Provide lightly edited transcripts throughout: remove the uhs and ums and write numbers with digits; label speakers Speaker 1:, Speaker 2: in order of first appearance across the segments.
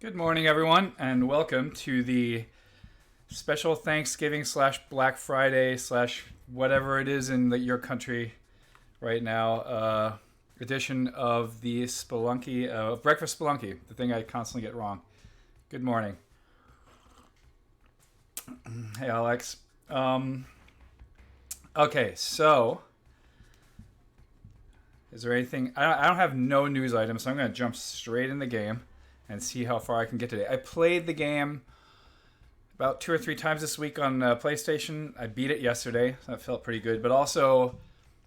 Speaker 1: Good morning, everyone, and welcome to the special Thanksgiving slash Black Friday slash whatever it is in your country right now edition of the Spelunky, Breakfast Spelunky, the thing I constantly get wrong. Good morning. Hey, Alex. Okay, so is there anything? I don't have no news items, so I'm going to jump straight in the game and see how far I can get today. I played the game about 2 or 3 times this week on PlayStation. I beat it yesterday, so that felt pretty good. But also,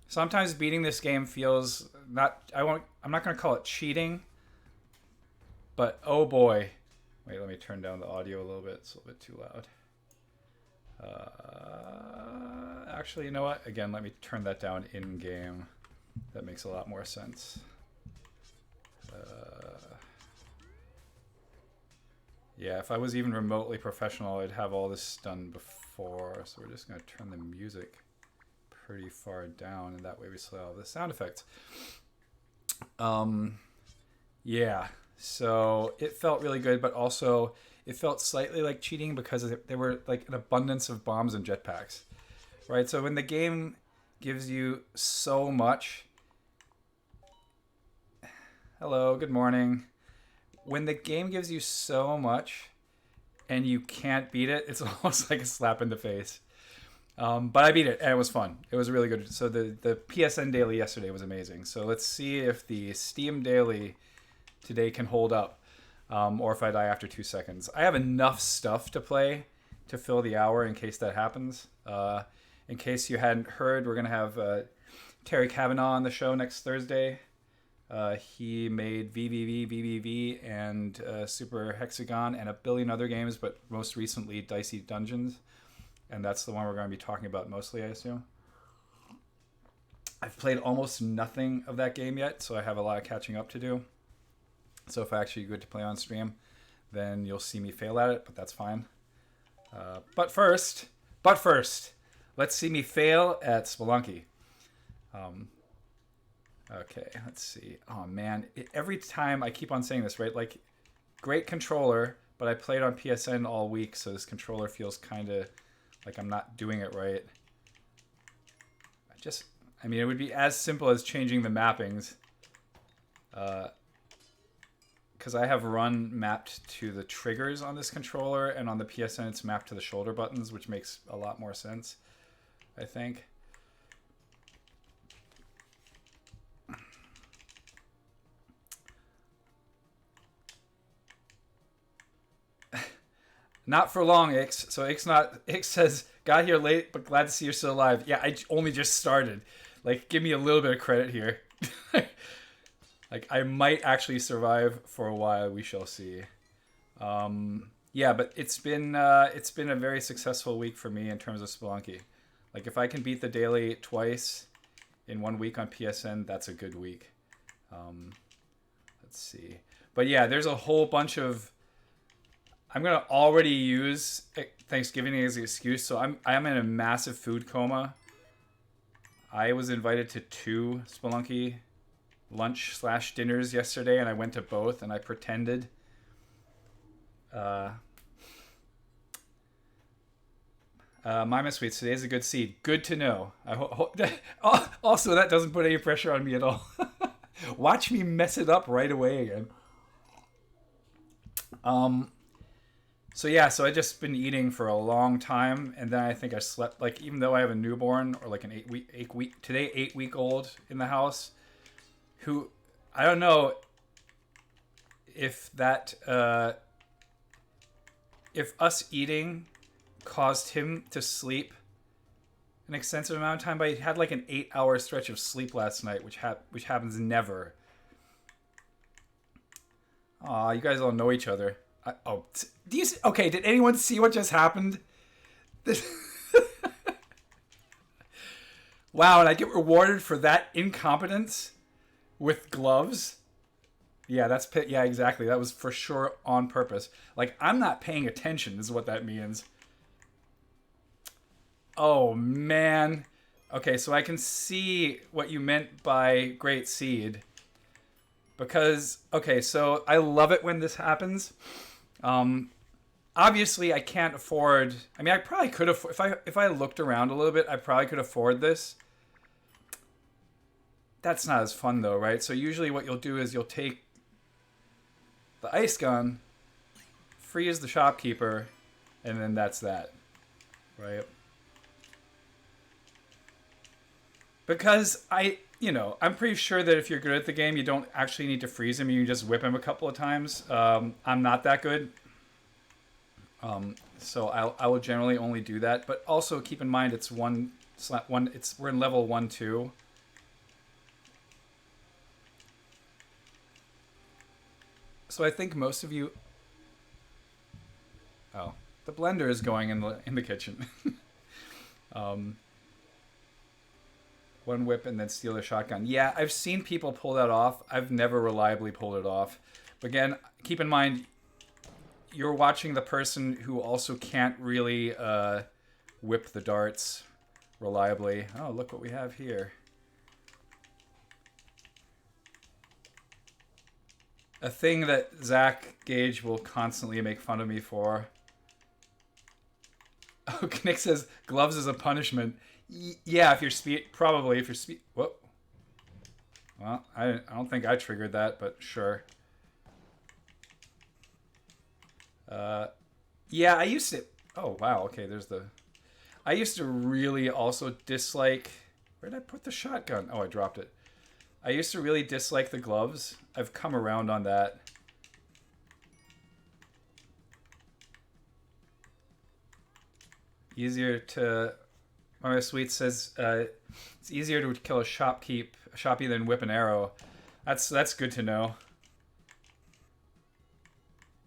Speaker 1: sometimes beating this game feels not. I'm not going to call it cheating, but oh boy. Wait, let me turn down the audio a little bit. It's a little bit too loud. Actually, you know what? Again, let me turn that down in game. That makes a lot more sense. Yeah, if I was even remotely professional, I'd have all this done before. So we're just going to turn the music pretty far down, and that way we still have the sound effects. Yeah, so it felt really good, but also it felt slightly like cheating because there were like an abundance of bombs and jetpacks, right? So when the game gives you so much... Hello, good morning. When the game gives you so much and you can't beat it, it's almost like a slap in the face. But I beat it, and it was fun. It was really good. So the PSN daily yesterday was amazing. So let's see if the Steam daily today can hold up, or if I die after 2 seconds. I have enough stuff to play to fill the hour in case that happens. In case you hadn't heard, we're going to have Terry Kavanaugh on the show next Thursday. He made VVV, and Super Hexagon, and a billion other games, but most recently Dicey Dungeons. And that's the one we're going to be talking about mostly, I assume. I've played almost nothing of that game yet, so I have a lot of catching up to do. So if I actually get to play on stream, then you'll see me fail at it, but that's fine. But first, let's see me fail at Spelunky. Okay, let's see. Oh, man. Every time I keep on saying this, right? Like, great controller, but I played on PSN all week, so this controller feels kind of like I'm not doing it right. I mean, it would be as simple as changing the mappings. Because I have run mapped to the triggers on this controller, and on the PSN it's mapped to the shoulder buttons, which makes a lot more sense, I think. Not for long, Ix. So Ix says, got here late, but glad to see you're still alive. Yeah, I only just started. Like, give me a little bit of credit here. Like, I might actually survive for a while. We shall see. Yeah, but it's been a very successful week for me in terms of Spelunky. Like, if I can beat the daily twice in 1 week on PSN, that's a good week. Let's see. But yeah, there's a whole bunch of... I'm going to already use Thanksgiving as the excuse. So I'm in a massive food coma. I was invited to 2 Spelunky lunch/dinners yesterday, and I went to both, and I pretended. Mima Sweets, today's a good seed. Good to know. Also, that doesn't put any pressure on me at all. Watch me mess it up right away again. So yeah, so I just been eating for a long time, and then I think I slept, like, even though I have a newborn, or like an 8-week-old in the house, who, I don't know if that, if us eating caused him to sleep an extensive amount of time, but he had like an 8-hour stretch of sleep last night, which happens never. Aw, you guys all know each other. Do you see, okay, did anyone see what just happened? Wow, and I get rewarded for that incompetence with gloves? Yeah, yeah, exactly. That was for sure on purpose. Like, I'm not paying attention is what that means. Oh, man. Okay, so I can see what you meant by great seed. Because, okay, so I love it when this happens. Um, Obviously, I can't afford... I mean, I probably could have... If I looked around a little bit, I probably could afford this. That's not as fun, though, right? So usually what you'll do is you'll take the ice gun, freeze the shopkeeper, and then that's that, right? Because I'm pretty sure that if you're good at the game, you don't actually need to freeze him. You just whip him a couple of times. I'm not that good. So I will generally only do that. But also keep in mind it's we're in level 1-2. So I think most of you... Oh, the blender is going in the kitchen. One whip and then steal a shotgun. Yeah, I've seen people pull that off. I've never reliably pulled it off. But again, keep in mind, you're watching the person who also can't really whip the darts reliably. Oh, look what we have here. A thing that Zach Gage will constantly make fun of me for. Oh, Nick says gloves is a punishment. Yeah, if you're speed, probably if you're speed. Whoa. Well, I don't think I triggered that, but sure. Yeah, I used to. Oh wow. Okay, there's the. I used to really also dislike. Where did I put the shotgun? Oh, I dropped it. I used to really dislike the gloves. I've come around on that. Easier to... Mario Sweet says it's easier to kill a shoppy than whip an arrow. That's good to know.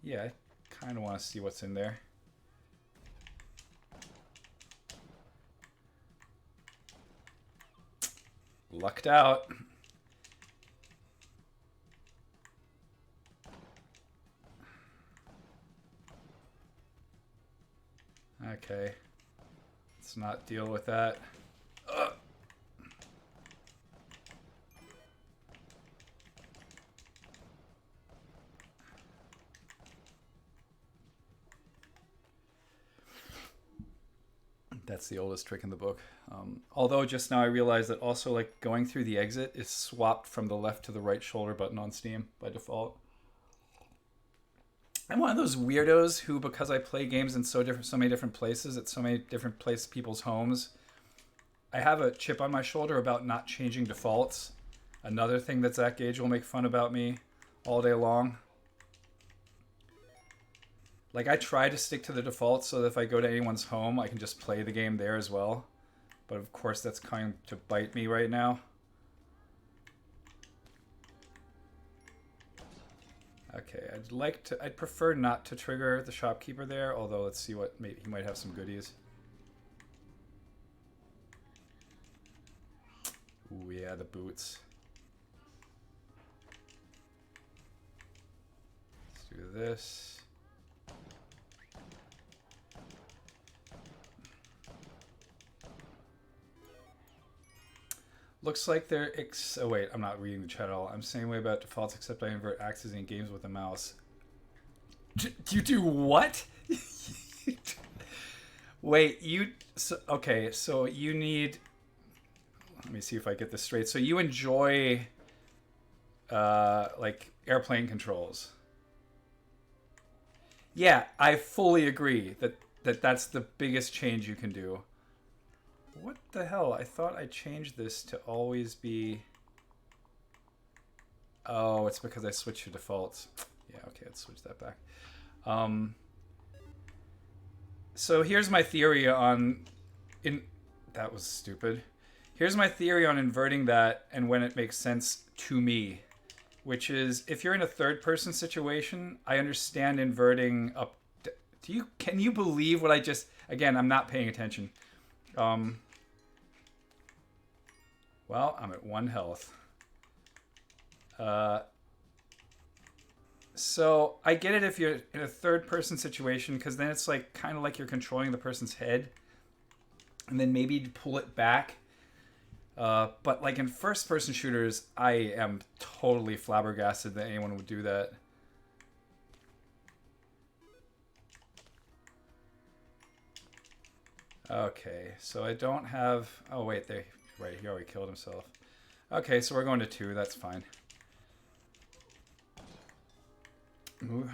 Speaker 1: Yeah, I kind of want to see what's in there. Lucked out. Okay. Let's not deal with that. Ugh. That's the oldest trick in the book. Although just now I realized that also like going through the exit is swapped from the left to the right shoulder button on Steam by default. I'm one of those weirdos who, because I play games in so many different places at so many different people's homes, I have a chip on my shoulder about not changing defaults. Another thing that Zach Gage will make fun about me all day long. Like, I try to stick to the defaults so that if I go to anyone's home, I can just play the game there as well. But of course, that's kind to bite me right now. Okay, I'd prefer not to trigger the shopkeeper there, although let's see what, maybe he might have some goodies. Ooh, yeah, the boots. Let's do this. Looks like they're oh wait, I'm not reading the chat at all. I'm saying way about defaults, except I invert axes in games with a mouse. You do what? Wait, okay, so you need... Let me see if I get this straight. So you enjoy, like, airplane controls. Yeah, I fully agree that that's the biggest change you can do. What the hell? I thought I changed this to always be... Oh, it's because I switched to defaults. Yeah, okay, let's switch that back. So here's my theory on... That was stupid. Here's my theory on inverting that and when it makes sense to me. Which is, if you're in a third-person situation, I understand inverting up... Can you believe what I just... Again, I'm not paying attention. Well, I'm at 1 health. So I get it if you're in a third-person situation, because then it's like kind of like you're controlling the person's head, and then maybe you pull it back. But like in first-person shooters, I am totally flabbergasted that anyone would do that. Okay, so I don't have... Oh, wait, right, he already killed himself. Okay, so we're going to 2. That's fine. Ooh,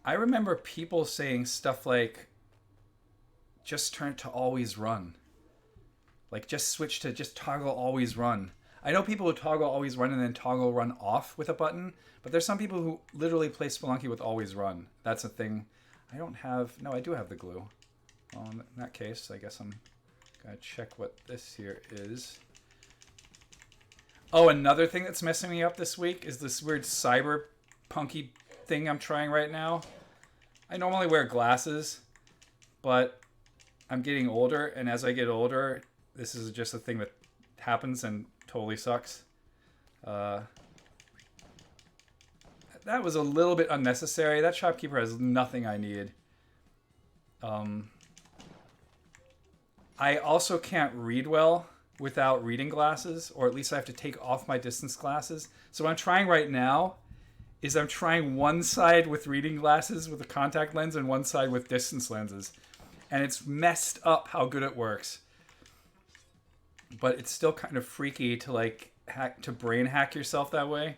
Speaker 1: I remember people saying stuff like, just turn to always run. Like, just switch to just toggle always run. I know people who toggle always run and then toggle run off with a button, but there's some people who literally play Spelunky with always run. That's a thing. I don't have... No, I do have the glue. Well, in that case, I guess I'm going to check what this here is. Oh, another thing that's messing me up this week is this weird cyberpunky thing I'm trying right now. I normally wear glasses, but I'm getting older, and as I get older, this is just a thing that happens and totally sucks. That was a little bit unnecessary. That shopkeeper has nothing I need. I also can't read well without reading glasses, or at least I have to take off my distance glasses. So what I'm trying right now is I'm trying one side with reading glasses with a contact lens and one side with distance lenses. And it's messed up how good it works. But it's still kind of freaky to like brain hack yourself that way.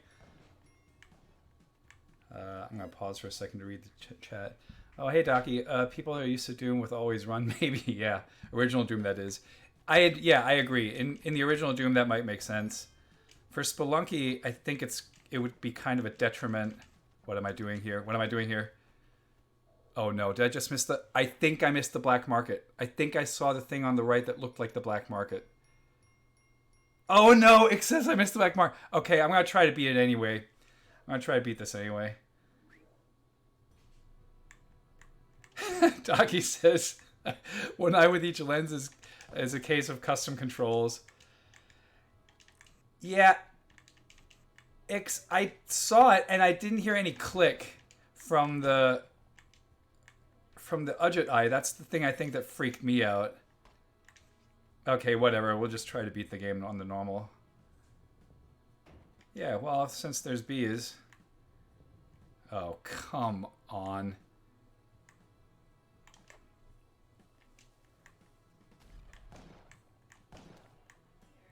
Speaker 1: I'm going to pause for a second to read the chat. Oh, hey, Docky. People are used to Doom with always run, maybe. Yeah. Original Doom, that is. I agree. In the original Doom, that might make sense. For Spelunky, I think it would be kind of a detriment. What am I doing here? What am I doing here? Oh, no. Did I just miss the... I think I missed the black market. I think I saw the thing on the right that looked like the black market. Oh, no. It says I missed the black market. Okay, I'm going to try to beat it anyway. I'm going to try to beat this anyway. Docky says, one eye with each lens is a case of custom controls. Yeah. I saw it and I didn't hear any click from the Udget eye. That's the thing I think that freaked me out. Okay, whatever. We'll just try to beat the game on the normal. Yeah, well, since there's bees. Oh, come on.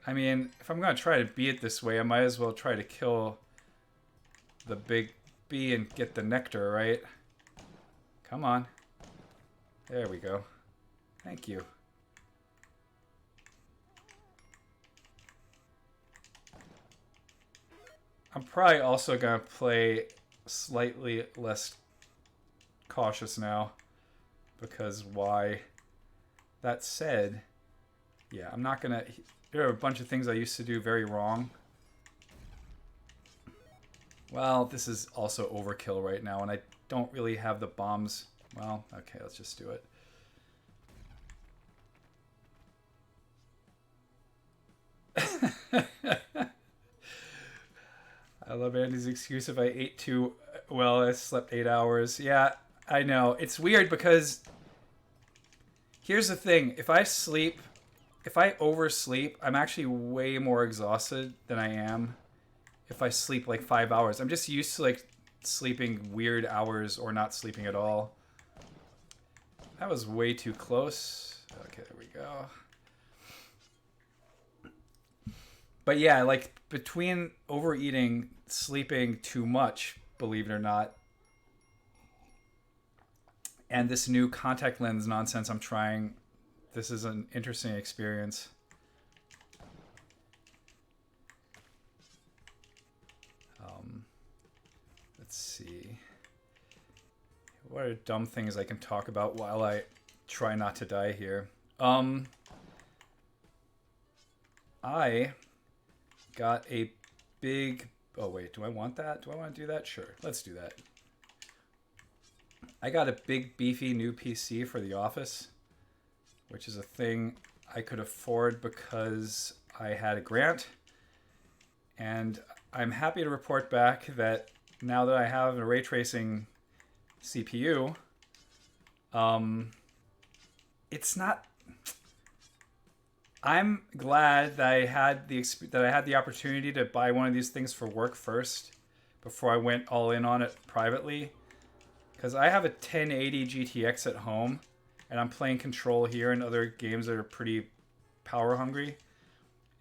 Speaker 1: I mean, if I'm going to try to beat it this way, I might as well try to kill the big bee and get the nectar, right? Come on. There we go. Thank you. I'm probably also going to play slightly less cautious now. Because why? That said, yeah, I'm not going to... There are a bunch of things I used to do very wrong. Well, this is also overkill right now, and I don't really have the bombs. Well, okay, let's just do it. I love Andy's excuse if I ate too well. I slept 8 hours. Yeah, I know. It's weird because here's the thing. If I oversleep, I'm actually way more exhausted than I am if I sleep like 5 hours. I'm just used to like sleeping weird hours or not sleeping at all. That was way too close. Okay, there we go. But yeah, like between overeating, sleeping too much, believe it or not, and this new contact lens nonsense I'm trying, this is an interesting experience. Let's see. What are dumb things I can talk about while I try not to die here? I got a big... Oh, wait. Do I want that? Do I want to do that? Sure. Let's do that. I got a big, beefy new PC for the office, which is a thing I could afford because I had a grant. And I'm happy to report back that now that I have a ray tracing CPU, it's not. I'm glad that I had the opportunity to buy one of these things for work first before I went all in on it privately. Because I have a 1080 GTX at home, and I'm playing Control here and other games that are pretty power hungry.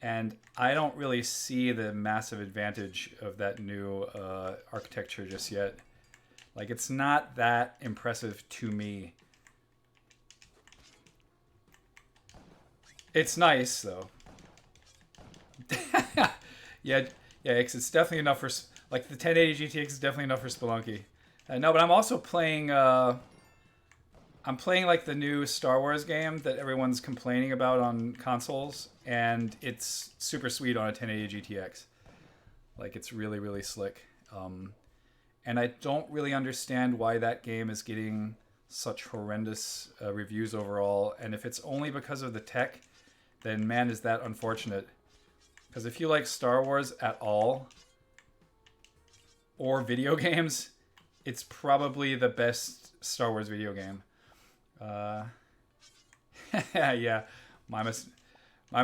Speaker 1: And I don't really see the massive advantage of that new architecture just yet. Like, it's not that impressive to me. It's nice, though. Yeah, yeah, it's definitely enough for... Like, the 1080 GTX is definitely enough for Spelunky. No, but I'm also playing... I'm playing, like, the new Star Wars game that everyone's complaining about on consoles, and it's super sweet on a 1080 GTX. Like, it's really, really slick. And I don't really understand why that game is getting such horrendous reviews overall. And if it's only because of the tech, then man, is that unfortunate. Because if you like Star Wars at all, or video games, it's probably the best Star Wars video game. Yeah, Mima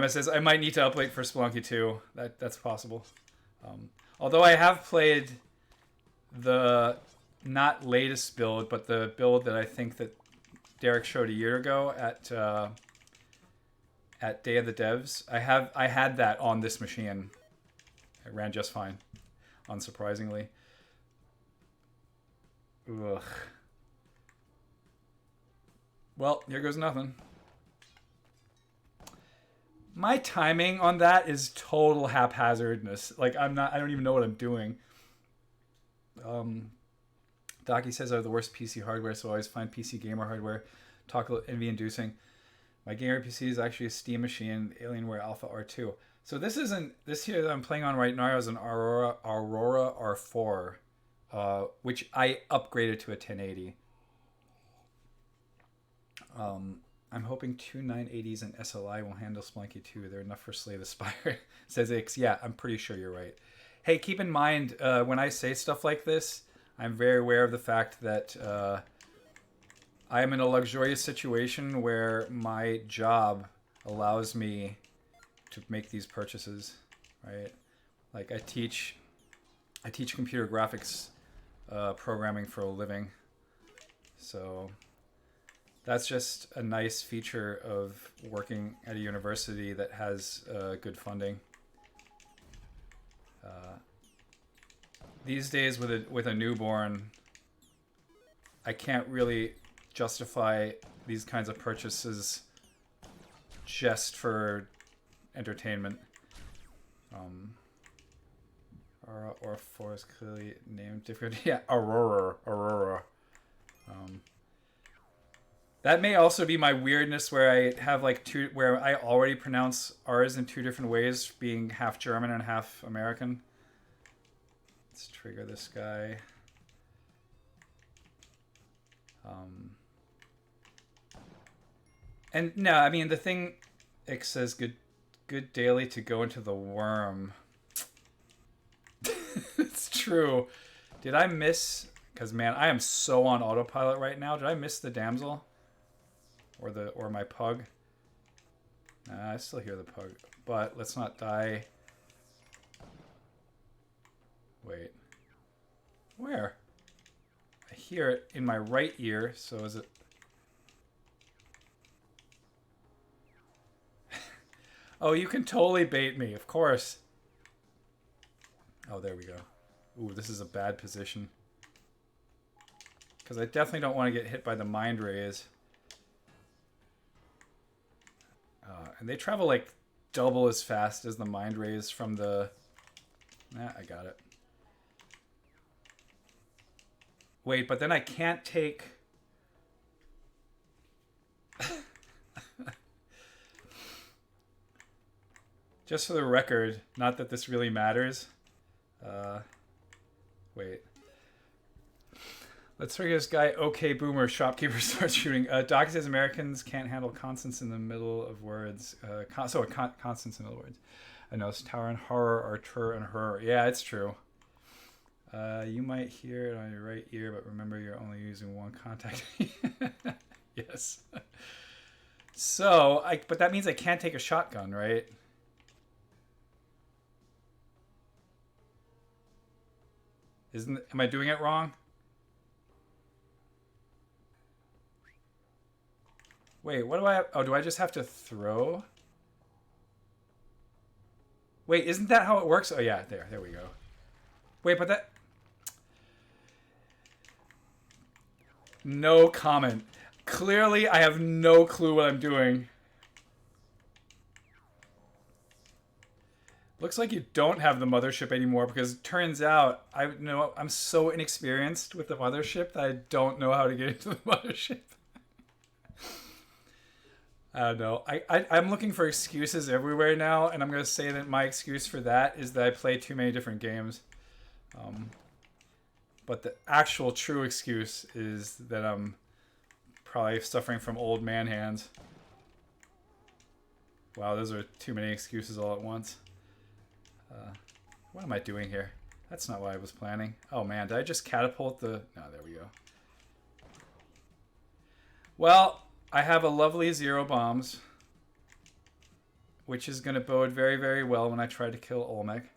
Speaker 1: says I might need to update for Spelunky 2. That's possible. Although I have played the not latest build, but the build that I think that Derek showed a year ago at Day of the Devs. I had that on this machine. It ran just fine, unsurprisingly. Ugh. Well, here goes nothing. My timing on that is total haphazardness. Like, I don't even know what I'm doing. Docky says I have the worst PC hardware, so I always find PC gamer hardware envy inducing. My gamer PC is actually a Steam machine, Alienware Alpha R2. So this here that I'm playing on right now is an Aurora R4, which I upgraded to a 1080. I'm hoping two 980s and SLI will handle Spelunky 2. They're enough for Slay the Spire, says Ix. Yeah, I'm pretty sure you're right. Hey, keep in mind, when I say stuff like this, I'm very aware of the fact that I am in a luxurious situation where my job allows me to make these purchases, right? Like, I teach computer graphics programming for a living. So that's just a nice feature of working at a university that has good funding. These days with a newborn, I can't really justify these kinds of purchases just for entertainment. Aurora or 4 is clearly named different. Yeah, Aurora. That may also be my weirdness where I have like where I already pronounce R's in two different ways, being half German and half American. Let's trigger this guy. And no, I mean the thing. It says good daily to go into the worm. It's true. Did I miss? Because man, I am so on autopilot right now. Did I miss the damsel? Or my pug? Nah, I still hear the pug. But let's not die. Wait. Where? I hear it in my right ear, so is it... Oh, you can totally bait me, of course. Oh, there we go. Ooh, this is a bad position. Because I definitely don't want to get hit by the mind rays. And they travel like double as fast as the mind rays from the... Nah, I got it. Wait, but then I can't take... Just for the record, not that this really matters. Wait. Let's figure this guy, okay, boomer, shopkeeper starts shooting. Doc says Americans can't handle consonants in the middle of words. Consonants in the middle of words. I know, tower and horror are tur and her. Yeah, it's true. You might hear it on your right ear, but remember you're only using one contact. Yes. So, but that means I can't take a shotgun, right? Am I doing it wrong? Wait, what do I have? Oh, do I just have to throw? Wait, isn't that how it works? Oh yeah, there we go. Wait, but that... No comment. Clearly, I have no clue what I'm doing. Looks like you don't have the mothership anymore because it turns out I'm so inexperienced with the mothership that I don't know how to get into the mothership. I don't know. I'm looking for excuses everywhere now, and I'm going to say that my excuse for that is that I play too many different games. But the actual true excuse is that I'm probably suffering from old man hands. Wow, those are too many excuses all at once. What am I doing here? That's not what I was planning. Oh man, did I just catapult the... No, there we go. Well, I have a lovely 0 bombs, which is going to bode very, very well when I try to kill Olmec.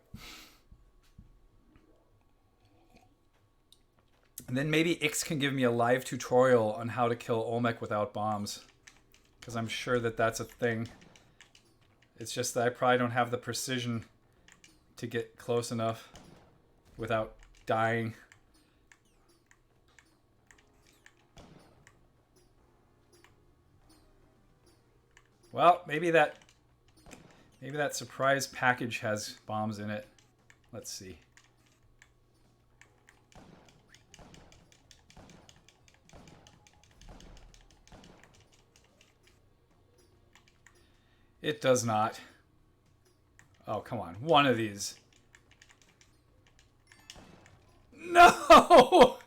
Speaker 1: And then maybe Ix can give me a live tutorial on how to kill Olmec without bombs, because I'm sure that that's a thing. It's just that I probably don't have the precision to get close enough without dying. Well, maybe that surprise package has bombs in it. Let's see. It does not. Oh, come on. One of these. No!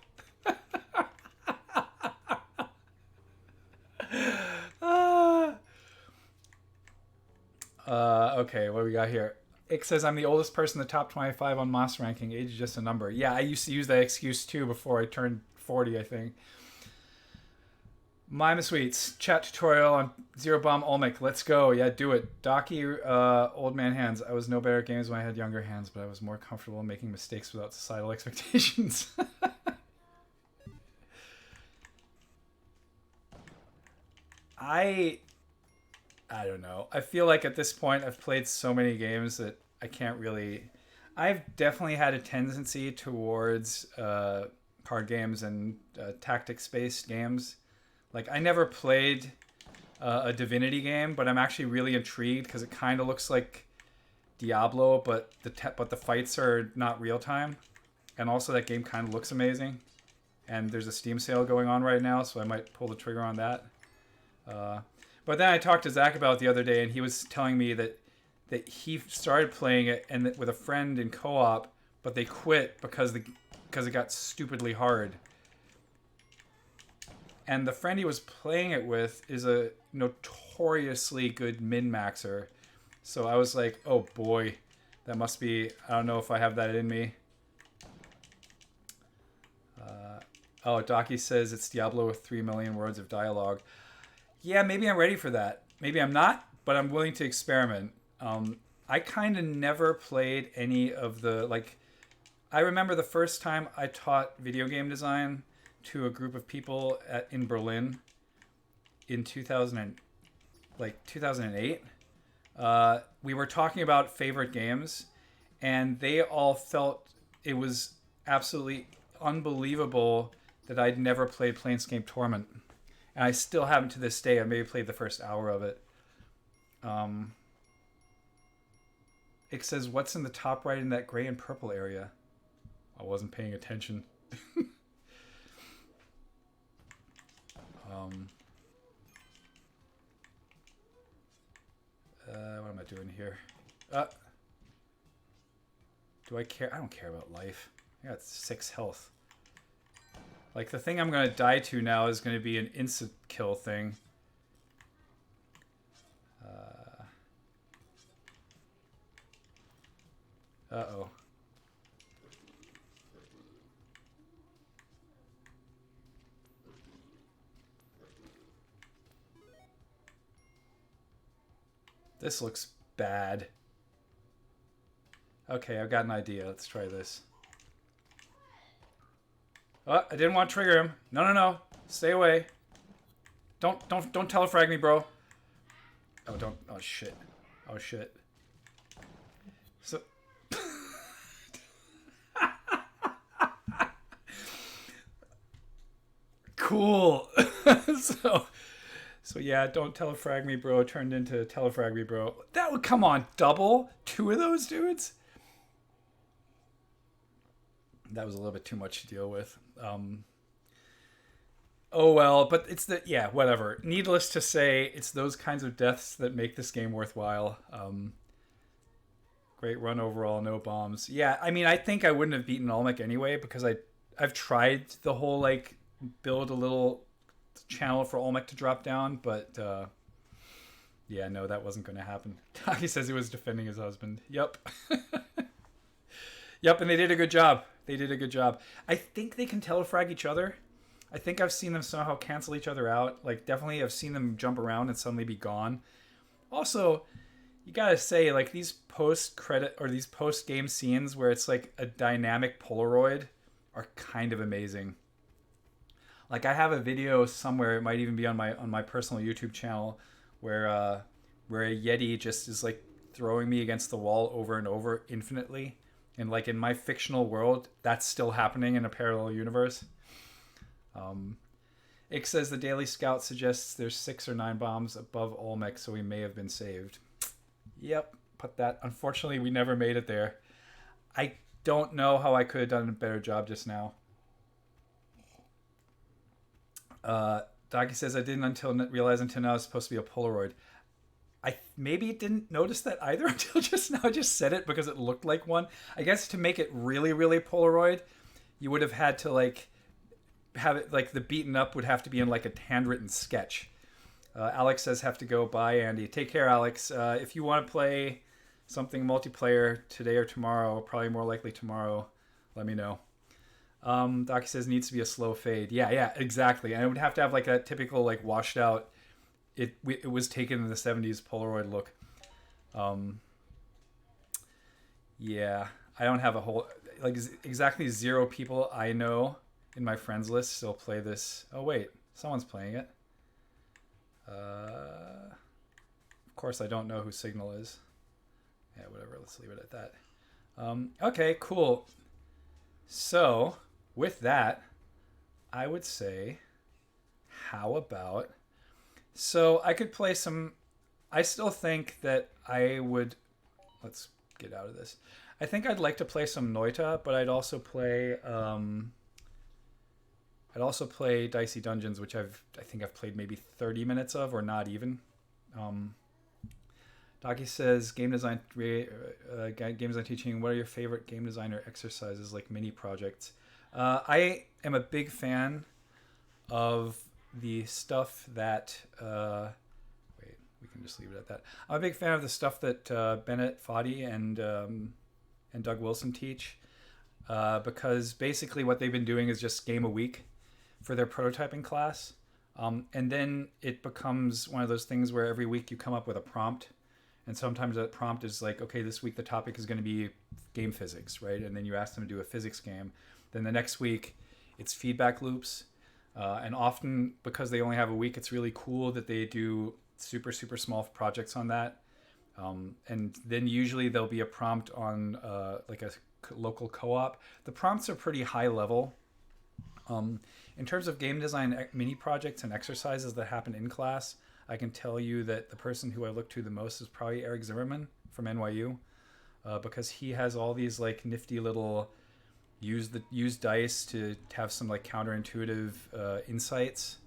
Speaker 1: Okay, what do we got here? It says I'm the oldest person in the top 25 on Moss ranking. Age is just a number. Yeah, I used to use that excuse too before I turned 40, I think. Mima Sweets, chat tutorial on 0 Bomb Olmec. Let's go. Yeah, do it. Docky, old man hands. I was no better at games when I had younger hands, but I was more comfortable making mistakes without societal expectations. I don't know. I feel like at this point I've played so many games that I can't really... I've definitely had a tendency towards card games and tactics-based games. Like, I never played a Divinity game, but I'm actually really intrigued because it kind of looks like Diablo, but the fights are not real time. And also that game kind of looks amazing. And there's a Steam sale going on right now, so I might pull the trigger on that. But then I talked to Zach about it the other day, and he was telling me that he started playing it and with a friend in co-op, but they quit because it got stupidly hard. And the friend he was playing it with is a notoriously good min-maxer. So I was like, oh boy, that must be... I don't know if I have that in me. Oh, Docky says it's Diablo with 3 million words of dialogue. Yeah, maybe I'm ready for that. Maybe I'm not, but I'm willing to experiment. I kind of never played any of the... Like, I remember the first time I taught video game design to a group of people in Berlin in 2008. We were talking about favorite games, and they all felt it was absolutely unbelievable that I'd never played Planescape Torment. And I still haven't to this day. I maybe played the first hour of it. It says, what's in the top right in that gray and purple area? I wasn't paying attention. What am I doing here? Do I care? I don't care about life. I got 6 health. Like, the thing I'm going to die to now is going to be an instant kill thing. Uh-oh. This looks bad. Okay, I've got an idea. Let's try this. Oh, I didn't want to trigger him. No, no, no. Stay away. Don't telefrag me, bro. Oh, don't. Oh, shit. Oh, shit. So... Cool. So yeah, don't telefrag me, bro. Turned into telefrag me, bro. That would come on. Double? Two of those dudes? That was a little bit too much to deal with. Oh well, but it's the yeah, whatever. Needless to say, it's those kinds of deaths that make this game worthwhile. Great run overall, no bombs. Yeah, I mean, I think I wouldn't have beaten Olmec anyway because I've tried the whole like build a little channel for Olmec to drop down, but yeah, no, that wasn't going to happen. Taki says he was defending his husband. Yep. Yep, and they did a good job. They did a good job. I think they can telefrag each other. I think I've seen them somehow cancel each other out. Like, definitely I've seen them jump around and suddenly be gone. Also, you gotta say, like, these post-credit or these post-game scenes where it's like a dynamic Polaroid are kind of amazing. Like, I have a video somewhere, it might even be on my personal YouTube channel, where a Yeti just is like throwing me against the wall over and over infinitely. And like in my fictional world, that's still happening in a parallel universe. Ick says the Daily Scout suggests there's 6 or 9 bombs above Olmec, so we may have been saved. Yep, put that. Unfortunately, we never made it there. I don't know how I could have done a better job just now. Doggy says I didn't realize until now it's supposed to be a Polaroid. I maybe didn't notice that either until just now. I just said it because it looked like one. I guess to make it really, really Polaroid, you would have had to like have it like the beaten up would have to be in like a handwritten sketch. Alex says have to go. Bye, Andy. Take care, Alex. If you want to play something multiplayer today or tomorrow, probably more likely tomorrow, let me know. Docky says needs to be a slow fade. Yeah, exactly. And it would have to have like that typical like washed out. It was taken in the 70s Polaroid look. Yeah, I don't have a whole like exactly 0 people I know in my friends list still play this. Oh wait, someone's playing it. Of course I don't know who Signal is. Yeah, whatever. Let's leave it at that. Okay, cool. So with that, I would say, how about... So I could play some... I still think that I would... Let's get out of this. I think I'd like to play some Noita, but I'd also play... I'd also play Dicey Dungeons, which I think I've played maybe 30 minutes of, or not even. Docky says, game design teaching, what are your favorite game designer exercises, like mini projects? I am a big fan of the stuff that... wait, we can just leave it at that. I'm a big fan of the stuff that Bennett Foddy and Doug Wilson teach, because basically what they've been doing is just game a week for their prototyping class. And then it becomes one of those things where every week you come up with a prompt. And sometimes that prompt is like, okay, this week the topic is going to be game physics, right? And then you ask them to do a physics game. Then the next week it's feedback loops. And often, because they only have a week, it's really cool that they do super, super small projects on that. And then usually there'll be a prompt on like a local co-op. The prompts are pretty high level. In terms of game design mini projects and exercises that happen in class, I can tell you that the person who I look to the most is probably Eric Zimmerman from NYU, because he has all these like nifty little use dice to have some like counterintuitive insights.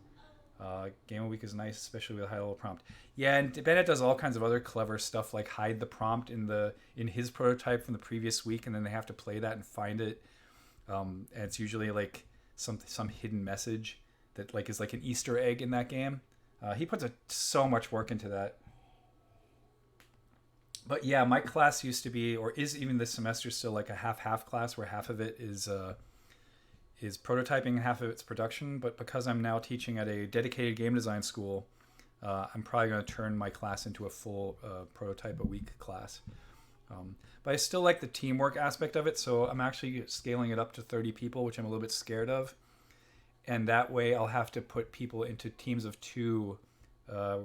Speaker 1: Game of the week is nice, especially with a high level prompt. Yeah, and Bennett does all kinds of other clever stuff, like hide the prompt in his prototype from the previous week, and then they have to play that and find it. And it's usually like some hidden message that like is like an Easter egg in that game. He puts so much work into that. But yeah, my class used to be, or is even this semester still, like a half class where half of it is prototyping and half of it's production. But because I'm now teaching at a dedicated game design school, I'm probably going to turn my class into a full prototype a week class. But I still like the teamwork aspect of it, so I'm actually scaling it up to 30 people, which I'm a little bit scared of. And that way I'll have to put people into teams of 2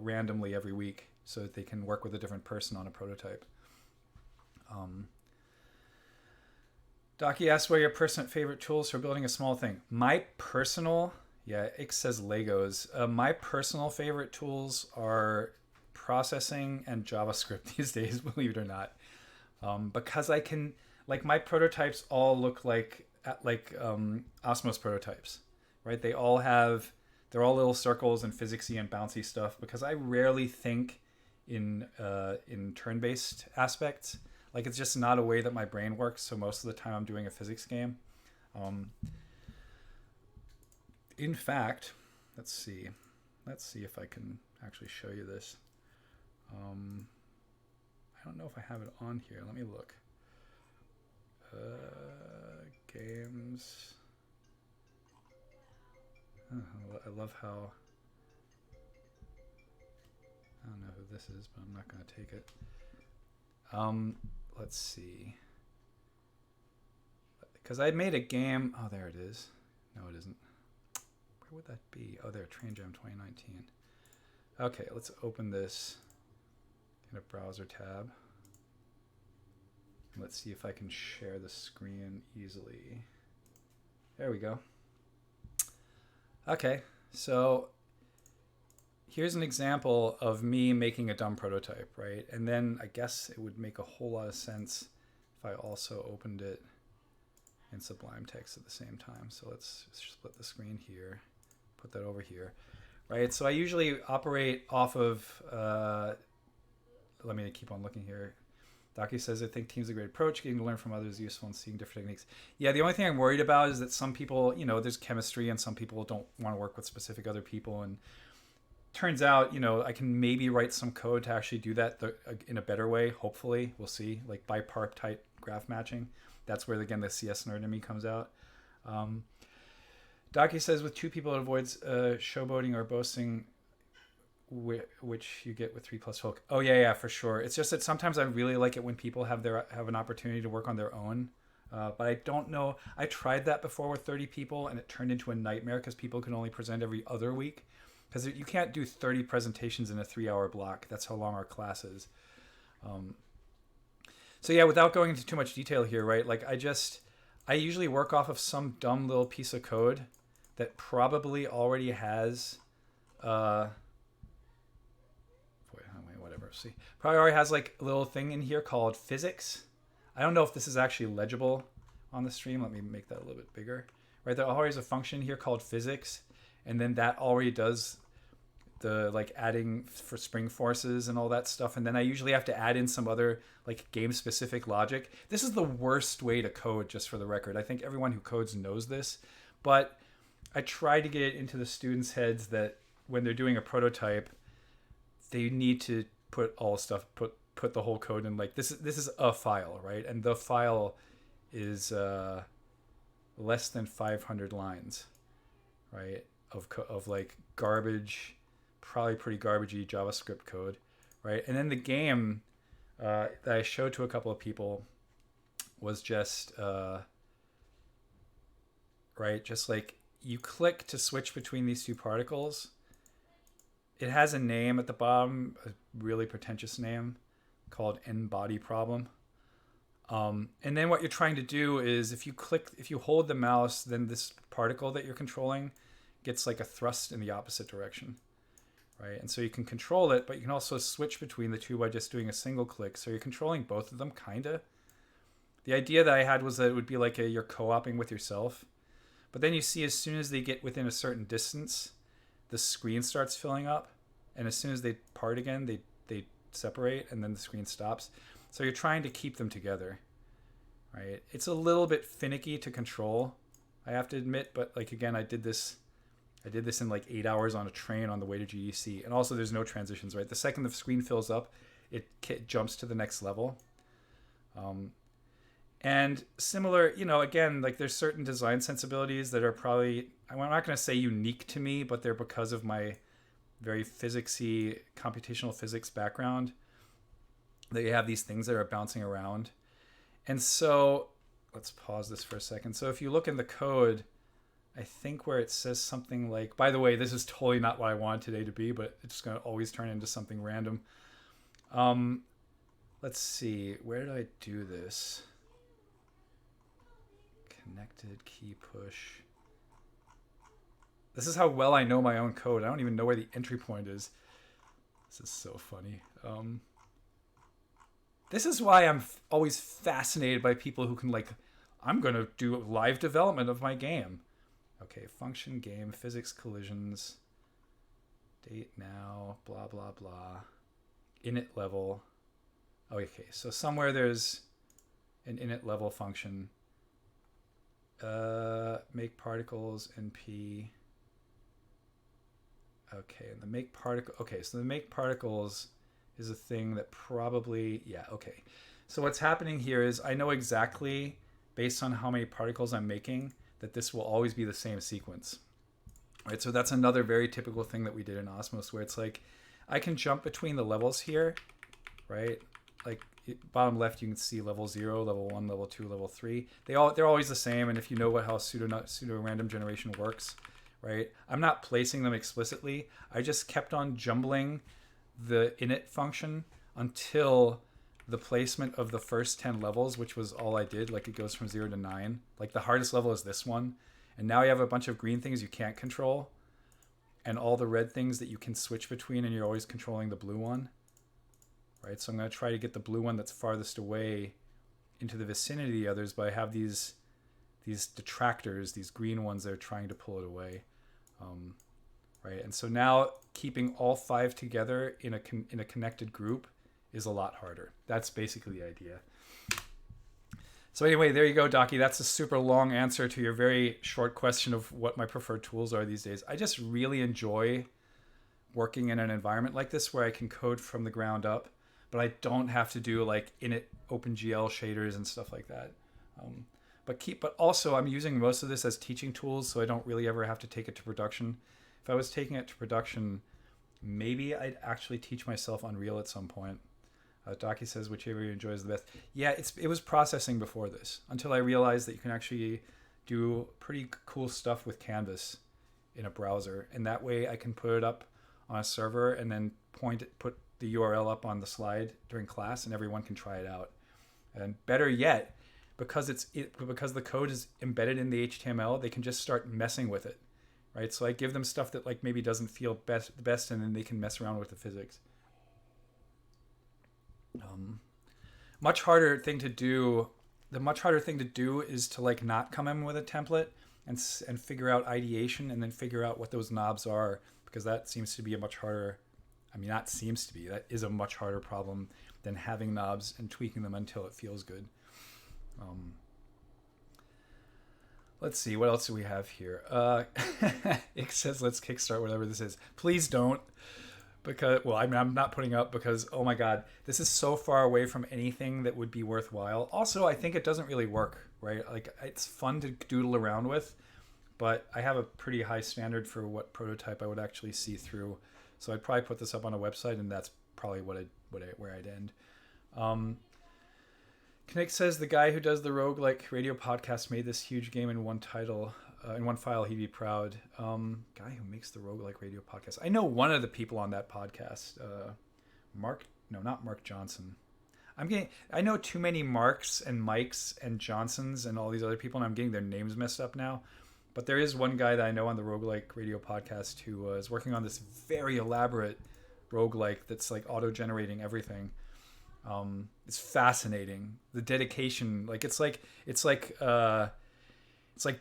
Speaker 1: randomly every week so that they can work with a different person on a prototype. Docky asks what are your personal favorite tools for building a small thing. My personal, Ix says Legos. My personal favorite tools are processing and JavaScript these days, believe it or not. Because I can, like my prototypes all look like Osmos prototypes, right? They're all little circles and physicsy and bouncy stuff because I rarely think in turn-based aspects. Like it's just not a way that my brain works. So most of the time I'm doing a physics game. In fact, let's see if I can actually show you this. I don't know if I have it on here. Let me look. Games. Oh, I love how. I don't know who this is, but I'm not going to take it. Let's see. Because I made a game. Oh, there it is. No, it isn't. Where would that be? Oh, there, Train Jam 2019. Okay, let's open this in a browser tab. Let's see if I can share the screen easily. There we go. Okay, so here's an example of me making a dumb prototype, right? And then I guess it would make a whole lot of sense if I also opened it in Sublime Text at the same time. So let's split the screen here, put that over here, right? So I usually operate off of, let me keep on looking here. Docky says, I think team's a great approach. Getting to learn from others is useful and seeing different techniques. Yeah, the only thing I'm worried about is that some people, there's chemistry and some people don't want to work with specific other people. And turns out, I can maybe write some code to actually do that in a better way. Hopefully, we'll see, like bipartite graph matching. That's where, again, the CS nerd in me comes out. Docky says, with 2 people, it avoids showboating or boasting, which you get with 3 plus folk. Oh yeah, for sure. It's just that sometimes I really like it when people have an opportunity to work on their own. But I don't know. I tried that before with 30 people, and it turned into a nightmare because people can only present every other week. Because you can't do 30 presentations in a 3-hour block. That's how long our class is. So yeah, without going into too much detail here, right? Like I usually work off of some dumb little piece of code that probably already has, see, probably already has like a little thing in here called physics. I don't know if this is actually legible on the stream. Let me make that a little bit bigger. Right, there already is a function here called physics, and then that already does the like adding for spring forces and all that stuff. And then I usually have to add in some other like game specific logic. This is the worst way to code, just for the record. I think everyone who codes knows this, but I try to get it into the students' heads that when they're doing a prototype, they need to put the whole code in. Like this is a file, right? And the file is less than 500 lines, right? Of like garbage, probably pretty garbagey JavaScript code, right? And then the game that I showed to a couple of people was just right, just like you click to switch between these 2 particles. It has a name at the bottom, a really pretentious name called N-body problem. And then what you're trying to do is if you hold the mouse, then this particle that you're controlling gets like a thrust in the opposite direction, right? And so you can control it, but you can also switch between the 2 by just doing a single click. So you're controlling both of them, kinda. The idea that I had was that it would be like you're co-oping with yourself. But then you see as soon as they get within a certain distance, the screen starts filling up. And as soon as they part again, they separate, and then the screen stops. So you're trying to keep them together, right? It's a little bit finicky to control, I have to admit. But like, again, I did this in like 8 hours on a train on the way to GDC. And also there's no transitions, right? The second the screen fills up, it jumps to the next level. And similar, again, like there's certain design sensibilities that are probably, I'm not going to say unique to me, but they're because of very physicsy, computational physics background, that you have these things that are bouncing around. And so let's pause this for a second. So if you look in the code, I think where it says something like, by the way, this is totally not what I want today to be, but it's going to always turn into something random. Let's see, where did I do this? Connected key push. This is how well I know my own code. I don't even know where the entry point is. This is so funny. This is why I'm always fascinated by people who can like, I'm going to do live development of my game. Okay, function game, physics collisions, date now, blah, blah, blah. Init level. Oh, okay, so somewhere there's an init level function. Make particles NP. Okay, and the make particle. Okay, so the make particles is a thing that probably, yeah, okay. So what's happening here is I know exactly, based on how many particles I'm making, that this will always be the same sequence. Right, so that's another very typical thing that we did in Osmos, where it's like, I can jump between the levels here, right? Like bottom left, you can see level 0, level 1, level 2, level 3. They're always the same, and if you know how pseudo random generation works, right? I'm not placing them explicitly. I just kept on jumbling the init function until the placement of the first 10 levels, which was all I did. Like it goes from 0 to 9. Like the hardest level is this one. And now you have a bunch of green things you can't control and all the red things that you can switch between, and you're always controlling the blue one. Right? So I'm going to try to get the blue one that's farthest away into the vicinity of the others, but I have these detractors, these green ones that are trying to pull it away. Right? And so now keeping all 5 together in a connected group is a lot harder. That's basically the idea. So anyway, there you go, Docky. That's a super long answer to your very short question of what my preferred tools are these days. I just really enjoy working in an environment like this where I can code from the ground up, but I don't have to do like init OpenGL shaders and stuff like that. But also I'm using most of this as teaching tools, so I don't really ever have to take it to production. If I was taking it to production, maybe I'd actually teach myself Unreal at some point. Docky says, whichever you enjoy is the best. Yeah, it was processing before this, until I realized that you can actually do pretty cool stuff with Canvas in a browser. And that way I can put it up on a server and then put the URL up on the slide during class, and everyone can try it out. And better yet, because the code is embedded in the HTML, they can just start messing with it. Right? So I give them stuff that like maybe doesn't feel the best, and then they can mess around with the physics. Much harder thing to do. The much harder thing to do is to like not come in with a template and figure out ideation, and then figure out what those knobs are, because that seems to be a much harder. I mean, not seems to be. That is a much harder problem than having knobs and tweaking them until it feels good. Let's see, what else do we have here? It says, let's kickstart whatever this is. Please don't. Because, well, I mean, I'm not putting up because, oh my God, this is so far away from anything that would be worthwhile. Also, I think it doesn't really work, right? Like, it's fun to doodle around with, but I have a pretty high standard for what prototype I would actually see through. So I'd probably put this up on a website, and that's probably where I'd end. Knick says the guy who does the roguelike radio podcast made this huge game in one title. In one file, he'd be proud. Guy who makes the roguelike radio podcast. I know one of the people on that podcast. Not Mark Johnson. I know too many Marks and Mikes and Johnsons and all these other people, and I'm getting their names messed up now. But there is one guy that I know on the roguelike radio podcast who is working on this very elaborate roguelike that's like auto-generating everything. It's fascinating. The dedication, like it's like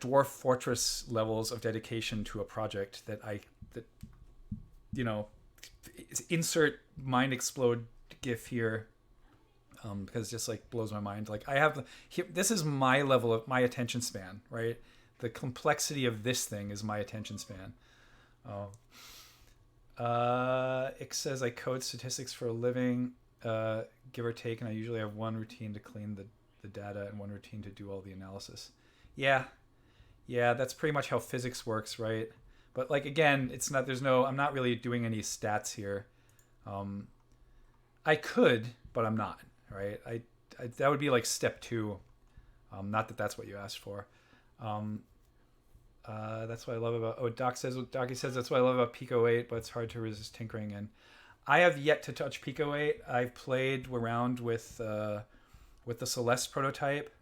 Speaker 1: Dwarf Fortress levels of dedication to a project that insert mind explode gif here, because it just like blows my mind. Like this is my level of my attention span, right? The complexity of this thing is my attention span. It says I code statistics for a living, give or take, and I usually have one routine to clean the data and one routine to do all the analysis. Yeah, that's pretty much how physics works, right? But like again, it's not. There's no. I'm not really doing any stats here. Um, I could, but I'm not. Right. I that would be like step two. Not that that's what you asked for. Um, that's what I love about. Oh, Docky says that's what I love about Pico 8, but it's hard to resist tinkering in. I have yet to touch Pico 8. I've played around with the Celeste prototype.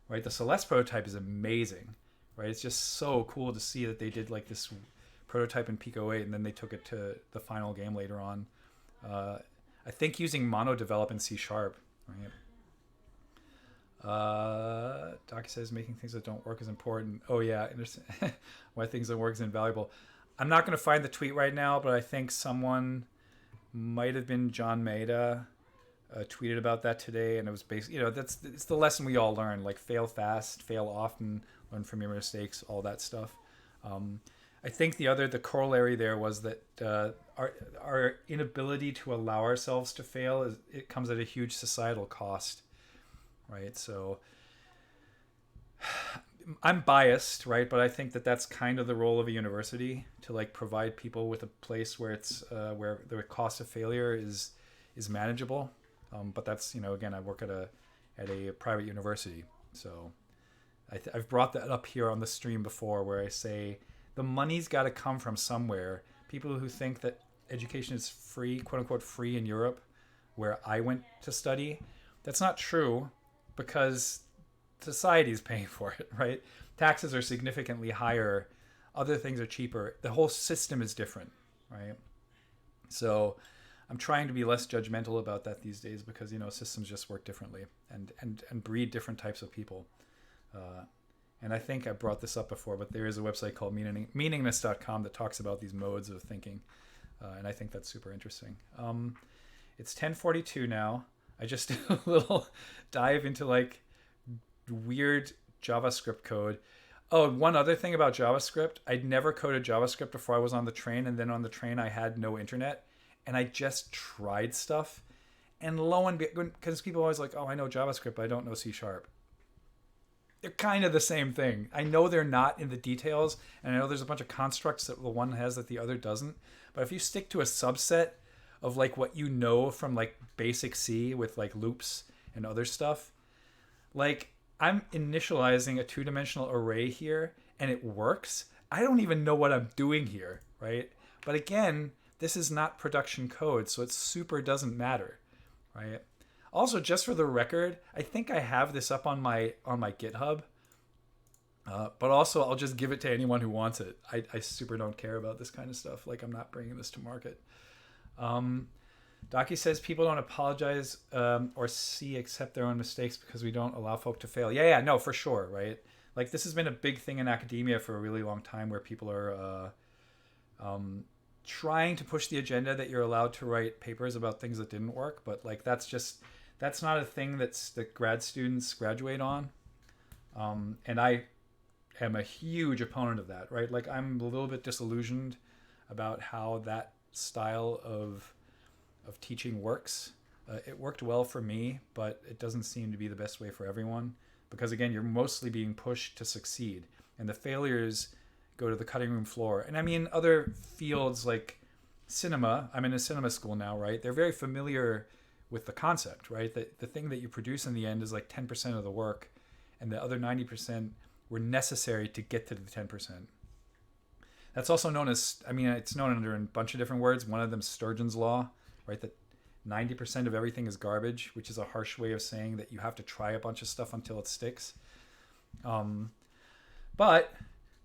Speaker 1: Right, the Celeste prototype is amazing. Right, it's just so cool to see that they did like this prototype in Pico 8, and then they took it to the final game later on. I think using mono develop in C sharp. Right. Docky says making things that don't work is important. Oh yeah, why things don't work is invaluable. I'm not going to find the tweet right now, but I think someone might have been John Maeda tweeted about that today, and it was basically, it's the lesson we all learn, like fail fast, fail often, learn from your mistakes, all that stuff. I think the corollary there was that our inability to allow ourselves to fail it comes at a huge societal cost, right? So I'm biased, right? But I think that that's kind of the role of a university, to like provide people with a place where it's where the cost of failure is manageable. But that's, again, I work at a private university, so I've brought that up here on the stream before, where I say the money's got to come from somewhere. People who think that education is free, quote unquote free in Europe, where I went to study, that's not true, because society is paying for it, right? Taxes are significantly higher. Other things are cheaper. The whole system is different, right? So I'm trying to be less judgmental about that these days, because, systems just work differently and breed different types of people. And I think I brought this up before, but there is a website called meaningness.com that talks about these modes of thinking. And I think that's super interesting. It's 10:42 now. I just did a little dive into like weird JavaScript code. Oh, one other thing about JavaScript. I'd never coded JavaScript before I was on the train. And then on the train, I had no internet. And I just tried stuff. And lo and behold, because people are always like, oh, I know JavaScript, but I don't know C sharp. They're kind of the same thing. I know they're not in the details, and I know there's a bunch of constructs that the one has that the other doesn't. But if you stick to a subset of like what you know from like basic C with like loops and other stuff, like I'm initializing a two-dimensional array here and it works. I don't even know what I'm doing here, right? But again, this is not production code, so it super doesn't matter, right? Also, just for the record, I think I have this up on my GitHub, but also I'll just give it to anyone who wants it. I super don't care about this kind of stuff. Like, I'm not bringing this to market. Docky says people don't apologize or accept their own mistakes because we don't allow folk to fail. Yeah, no, for sure, right? Like, this has been a big thing in academia for a really long time, where people are trying to push the agenda that you're allowed to write papers about things that didn't work, but like that's not a thing that grad students graduate on. And I am a huge opponent of that, right? Like, I'm a little bit disillusioned about how that style of teaching works. It worked well for me, but it doesn't seem to be the best way for everyone, because again, you're mostly being pushed to succeed, and the failures go to the cutting room floor. And I mean, other fields like cinema, I'm in a cinema school now, right? They're very familiar with the concept, right? That the thing that you produce in the end is like 10% of the work, and the other 90% were necessary to get to the 10%. That's also known as, I mean, it's known under a bunch of different words. One of them is Sturgeon's law, right? That 90% of everything is garbage, which is a harsh way of saying that you have to try a bunch of stuff until it sticks. But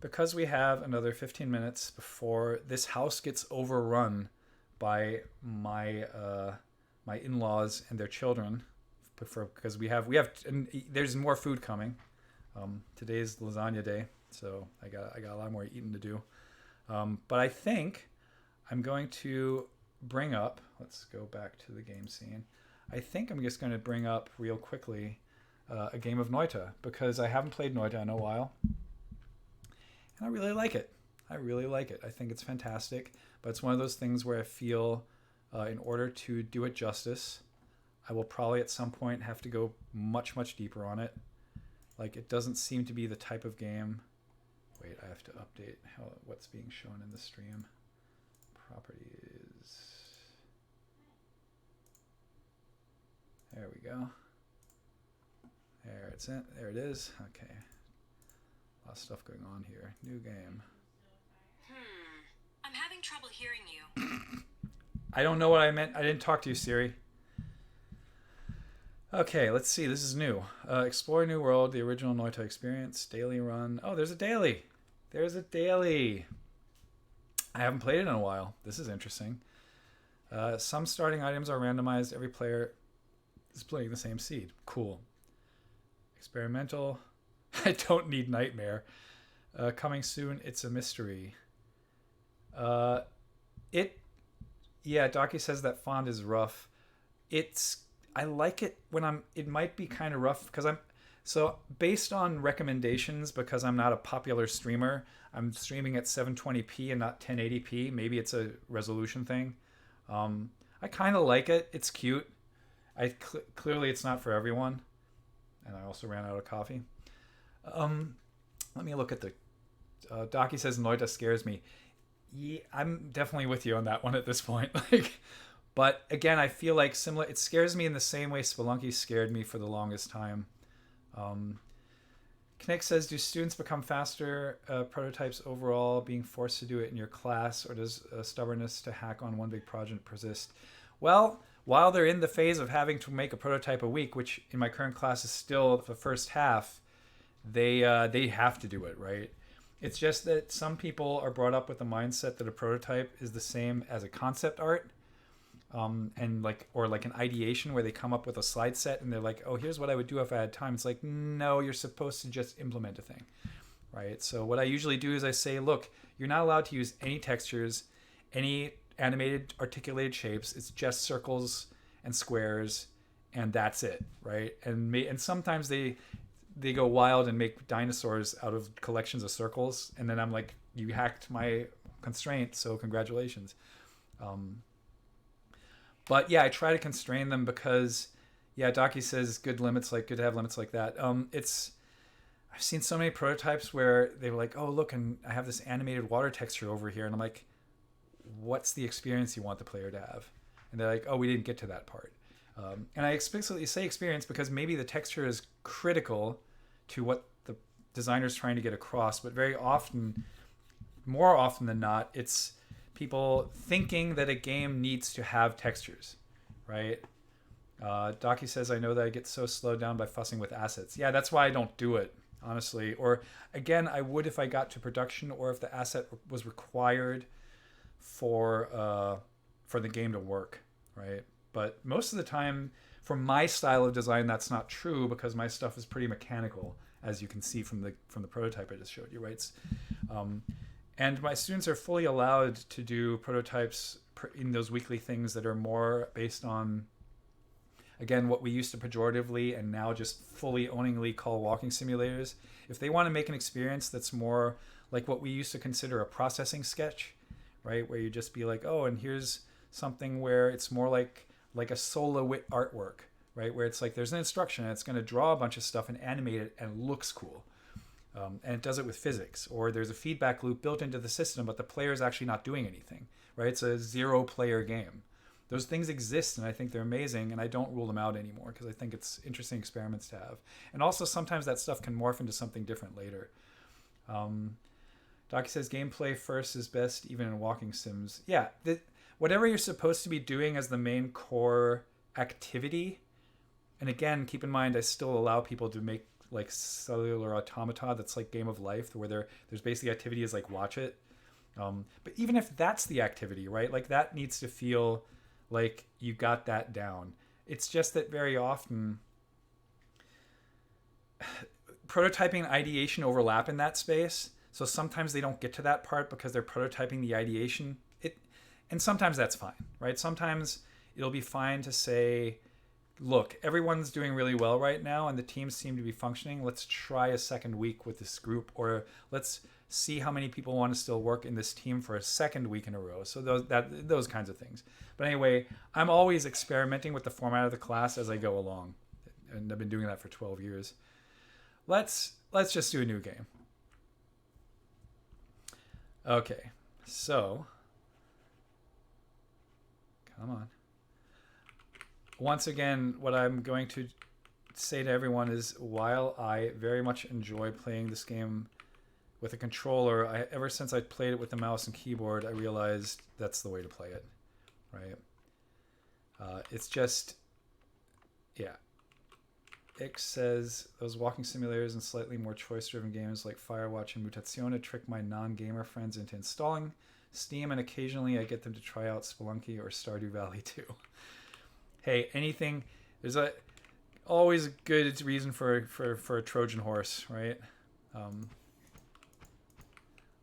Speaker 1: because we have another 15 minutes before this house gets overrun by my in-laws and their children, because we have and there's more food coming. Today's lasagna day, so I got a lot more eating to do. But I think I'm going to bring up, let's go back to the game scene. I think I'm just going to bring up real quickly a game of Noita, because I haven't played Noita in a while. And I really like it. I think it's fantastic, but it's one of those things where I feel in order to do it justice, I will probably at some point have to go much, much deeper on it. Like, it doesn't seem to be the type of game Wait, I have to update what's being shown in the stream. Properties. There we go. There it is. Okay. A lot of stuff going on here. New game.
Speaker 2: I'm having trouble hearing you.
Speaker 1: I don't know what I meant. I didn't talk to you, Siri. Okay, let's see. This is new. Explore New World, the original Noita experience. Daily run. Oh, there's a daily. There's a daily. I haven't played it in a while. This is interesting. Some starting items are randomized. Every player is playing the same seed. Cool. Experimental. I don't need Nightmare. Coming soon. It's a mystery. Docky says that font is rough. I like it when it might be kind of rough because so based on recommendations, because I'm not a popular streamer, I'm streaming at 720p and not 1080p. Maybe it's a resolution thing. I kind of like it. It's cute. Clearly it's not for everyone. And I also ran out of coffee. Let me look at the... Docky says Noita scares me. Yeah, I'm definitely with you on that one at this point. But again, I feel like similar. It scares me in the same way Spelunky scared me for the longest time. Knick says, do students become faster prototypes overall, being forced to do it in your class, or does stubbornness to hack on one big project persist? Well, while they're in the phase of having to make a prototype a week, which in my current class is still the first half, they have to do it, right? It's just that some people are brought up with the mindset that a prototype is the same as a concept art, and like an ideation where they come up with a slide set and they're like, oh, here's what I would do if I had time. It's like, no, you're supposed to just implement a thing, right? So what I usually do is I say, look, you're not allowed to use any textures, any animated articulated shapes. It's just circles and squares, and that's it, right? And sometimes they go wild and make dinosaurs out of collections of circles, and then I'm like, you hacked my constraint, so congratulations. But yeah, I try to constrain them because, yeah, Docky says good to have limits like that. I've seen so many prototypes where they were like, oh, look, and I have this animated water texture over here, and I'm like, what's the experience you want the player to have? And they're like, oh, we didn't get to that part. And I explicitly say experience because maybe the texture is critical to what the designer's trying to get across, but very often, more often than not, it's people thinking that a game needs to have textures, right? Docky says, I know that I get so slowed down by fussing with assets. Yeah, that's why I don't do it, honestly. Or again, I would if I got to production or if the asset was required for the game to work, right? But most of the time, for my style of design, that's not true because my stuff is pretty mechanical, as you can see from the prototype I just showed you, right? And my students are fully allowed to do prototypes in those weekly things that are more based on, again, what we used to pejoratively and now just fully owningly call walking simulators. If they want to make an experience that's more like what we used to consider a processing sketch, right? Where you just be like, oh, and here's something where it's more like a solo wit artwork, right? Where it's like there's an instruction and it's going to draw a bunch of stuff and animate it and it looks cool. And it does it with physics. Or there's a feedback loop built into the system, but the player is actually not doing anything, right? It's a 0-player game. Those things exist, and I think they're amazing, and I don't rule them out anymore because I think it's interesting experiments to have. And also sometimes that stuff can morph into something different later. Doc says gameplay first is best even in walking sims. Yeah, whatever you're supposed to be doing as the main core activity, and again, keep in mind, I still allow people to make like cellular automata that's like Game of Life, where there's basically activity is like watch it. But even if that's the activity, right, like that needs to feel like you got that down. It's just that very often prototyping and ideation overlap in that space. So sometimes they don't get to that part because they're prototyping the ideation. And sometimes that's fine, right? Sometimes it'll be fine to say, look, everyone's doing really well right now and the teams seem to be functioning. Let's try a second week with this group, or let's see how many people want to still work in this team for a second week in a row. So those kinds of things. But anyway, I'm always experimenting with the format of the class as I go along. And I've been doing that for 12 years. Let's just do a new game. Okay, so come on. Once again, what I'm going to say to everyone is, while I very much enjoy playing this game with a controller, ever since I played it with the mouse and keyboard, I realized that's the way to play it, right? It's just, yeah. Ix says, those walking simulators and slightly more choice-driven games like Firewatch and Mutazione trick my non-gamer friends into installing Steam, and occasionally I get them to try out Spelunky or Stardew Valley too. Hey, anything, there's always a good reason for a Trojan horse, right?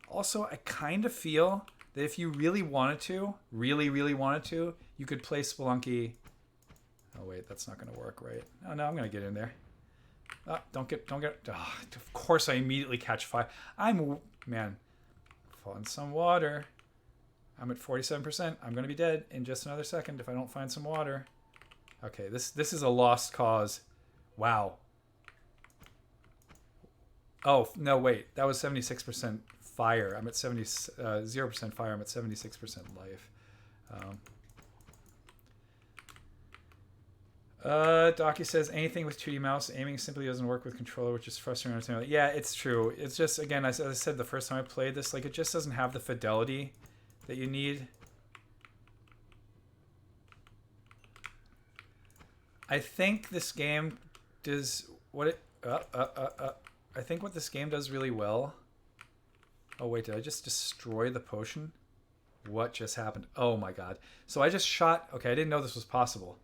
Speaker 1: Also, I kind of feel that if you really wanted to, really wanted to, you could play Spelunky. Oh wait, that's not going to work, right? Oh no, I'm going to get in there. Don't get. Oh, of course, I immediately catch fire. Man, fall in some water. I'm at 47%. I'm going to be dead in just another second if I don't find some water. Okay, this is a lost cause. Wow. Oh no, wait, that was 76% fire. I'm at 0% fire. I'm at 76% life. Docu says anything with 2D mouse aiming simply doesn't work with controller, which is frustrating. Yeah, it's true. It's just, again, as I said the first time I played this, like, it just doesn't have the fidelity that you need. I think this game does what it. I think what this game does really well. Oh wait, did I just destroy the potion? What just happened? Oh my god! So I just shot. Okay, I didn't know this was possible.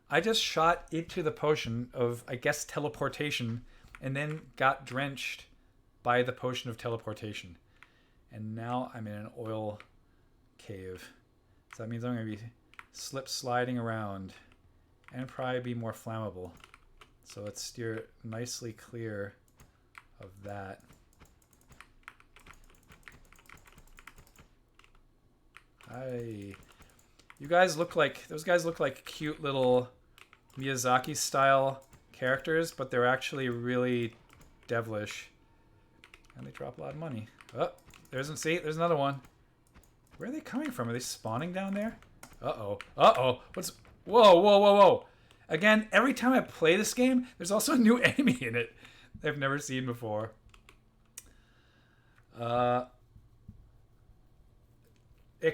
Speaker 1: I just shot into the potion of, I guess, teleportation, and then got drenched by the potion of teleportation. And now I'm in an oil cave. So that means I'm going to be slip sliding around and probably be more flammable. So let's steer nicely clear of that. Hi. You guys look like, those guys look like cute little Miyazaki style characters, but they're actually really devilish. And they drop a lot of money. Oh, there's another one. Where are they coming from? Are they spawning down there? Uh-oh. Uh-oh. Whoa. Again, every time I play this game, there's also a new enemy in it I've never seen before. Ick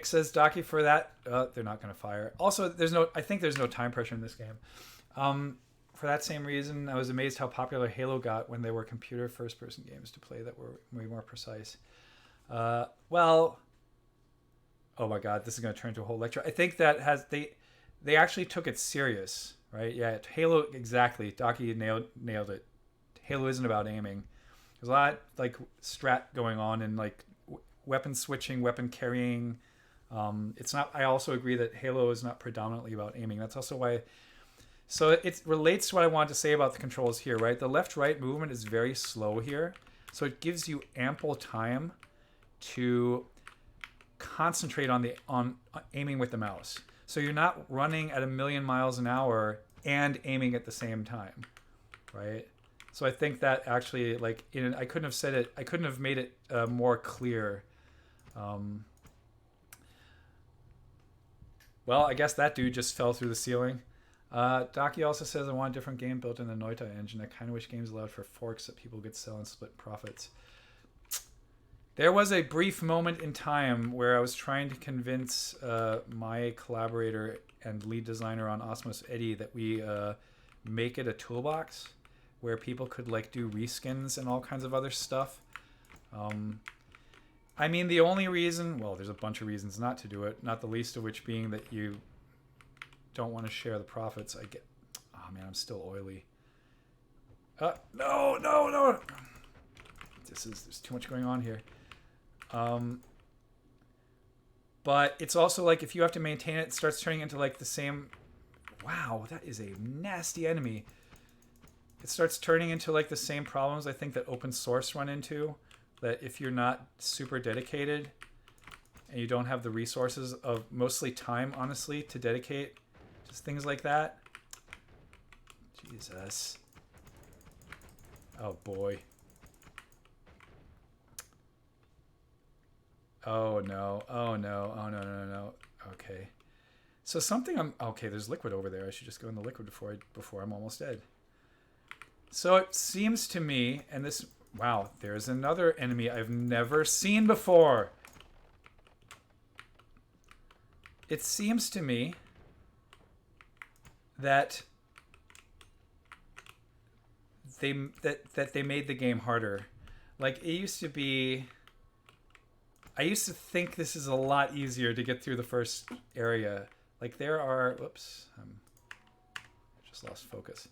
Speaker 1: says Docky for that. They're not going to fire. Also, I think there's no time pressure in this game. For that same reason, I was amazed how popular Halo got when there were computer first-person games to play that were way more precise. Well, oh my god, this is going to turn into a whole lecture. I think that they actually took it serious, right? Yeah, Halo, exactly. Docky nailed it. Halo isn't about aiming. There's a lot like strat going on and like weapon switching, weapon carrying. It's not. I also agree that Halo is not predominantly about aiming. That's also why. So it relates to what I wanted to say about the controls here, right? The left-right movement is very slow here, so it gives you ample time to concentrate on aiming with the mouse. So you're not running at 1,000,000 miles an hour and aiming at the same time, right? So I think that actually, like, I couldn't have said it. I couldn't have made it more clear. Well, I guess that dude just fell through the ceiling. Docky also says I want a different game built in the Noita engine. I kind of wish games allowed for forks that people could sell and split profits. There was a brief moment in time where I was trying to convince my collaborator and lead designer on Osmos, Eddie, that we make it a toolbox where people could like do reskins and all kinds of other stuff. I mean, the only reason, well, there's a bunch of reasons not to do it, not the least of which being that you don't want to share the profits. Oh man, I'm still oily. No. There's too much going on here. But it's also like if you have to maintain it, it starts turning into like the same. Wow, that is a nasty enemy. It starts turning into like the same problems I think that open source run into. That if you're not super dedicated and you don't have the resources of mostly time, honestly, to dedicate, just things like that. Jesus. Oh boy. Oh no. Oh no. Oh no, no, no, no. Okay. So something I'm okay, there's liquid over there. I should just go in the liquid before I'm almost dead. So it seems to me, and this wow, there's another enemy I've never seen before. It seems to me that they made the game harder. Like it used to be I used to think this is a lot easier to get through the first area. Like there are whoops, I just lost focus.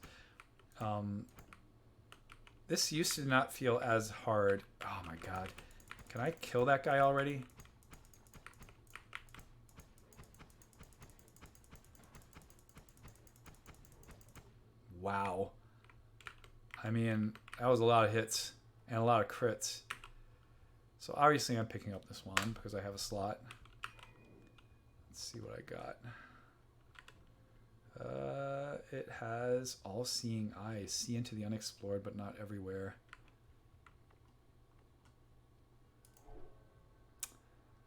Speaker 1: Um this used to not feel as hard. Oh my god. Can I kill that guy already? Wow. I mean, that was a lot of hits and a lot of crits. So obviously I'm picking up this one because I have a slot. Let's see what I got. It has all-seeing eyes. See into the unexplored, but not everywhere.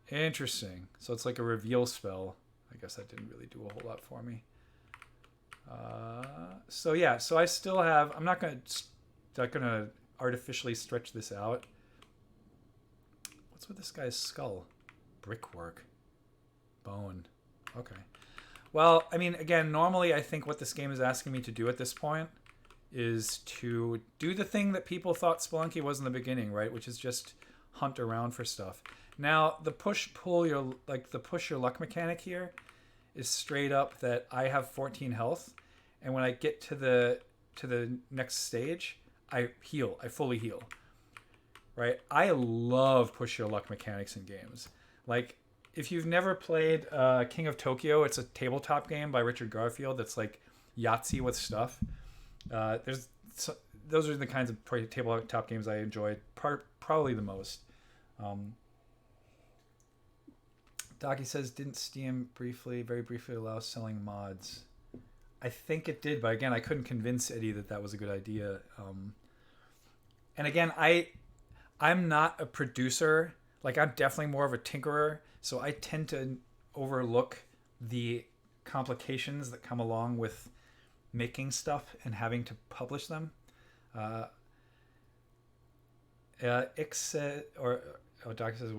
Speaker 1: Interesting. So it's like a reveal spell. I guess that didn't really do a whole lot for me. So yeah, so I still have. I'm not gonna artificially stretch this out. What's with this guy's skull? Brickwork, bone. Okay. Well, I mean, again, normally I think what this game is asking me to do at this point is to do the thing that people thought Spelunky was in the beginning, right? Which is just hunt around for stuff. Now, the push your luck mechanic here is straight up that I have 14 health, and when I get to the next stage, I heal. I fully heal. Right? I love push your luck mechanics in games. Like if you've never played King of Tokyo, it's a tabletop game by Richard Garfield that's like Yahtzee with stuff. Those are the kinds of tabletop games I enjoy probably the most. Docky says, didn't Steam very briefly allow selling mods? I think it did, but again, I couldn't convince Eddie that was a good idea. And again, I'm not a producer. Like, I'm definitely more of a tinkerer, so I tend to overlook the complications that come along with making stuff and having to publish them. Ix said, Doc says,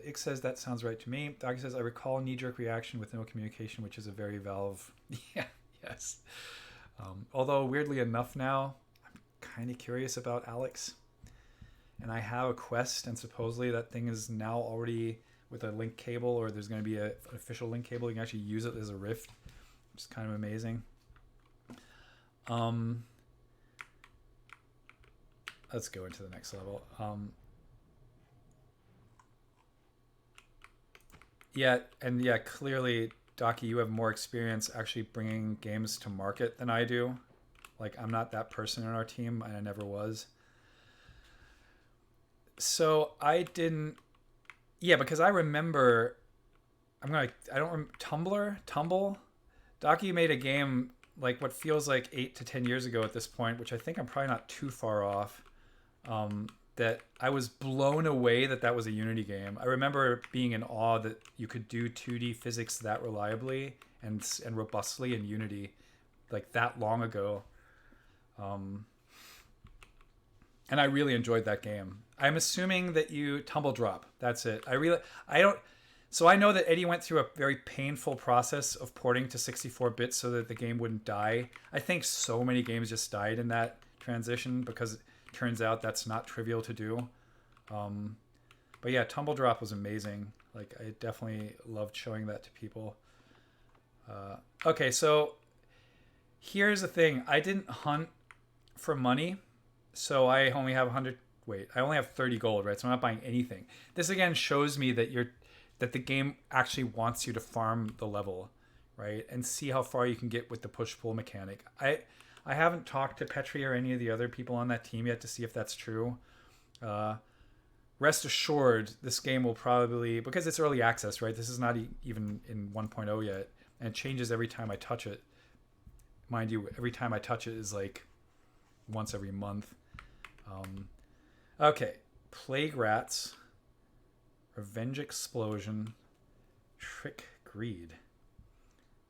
Speaker 1: Ix says, that sounds right to me. Doc says, I recall knee-jerk reaction with no communication, which is a very Valve. Yeah, yes. Although, weirdly enough now, I'm kind of curious about Alex. And I have a Quest, and supposedly that thing is now already with a link cable, or there's going to be an official link cable. You can actually use it as a Rift, which is kind of amazing. Let's go into the next level. Clearly, Docky, you have more experience actually bringing games to market than I do. Like, I'm not that person in our team, and I never was. So I didn't. Yeah, because I remember. Tumble. Docky made a game like what feels like 8 to 10 years ago at this point, which I think I'm probably not too far off. That I was blown away that was a Unity game. I remember being in awe that you could do 2D physics that reliably and robustly in Unity, like that long ago. And I really enjoyed that game. I'm assuming that you tumble drop. That's it. So I know that Eddie went through a very painful process of porting to 64 bits so that the game wouldn't die. I think so many games just died in that transition because it turns out that's not trivial to do. But yeah, tumble drop was amazing. Like, I definitely loved showing that to people. Okay, so here's the thing. I didn't hunt for money. So I only have I only have 30 gold, right? So I'm not buying anything. This again shows me that the game actually wants you to farm the level, right? And see how far you can get with the push-pull mechanic. I haven't talked to Petri or any of the other people on that team yet to see if that's true. Rest assured, this game will probably, because it's early access, right? This is not even in 1.0 yet, and it changes every time I touch it. Mind you, every time I touch it is like once every month. Okay, plague rats, Revenge Explosion. Trick Greed.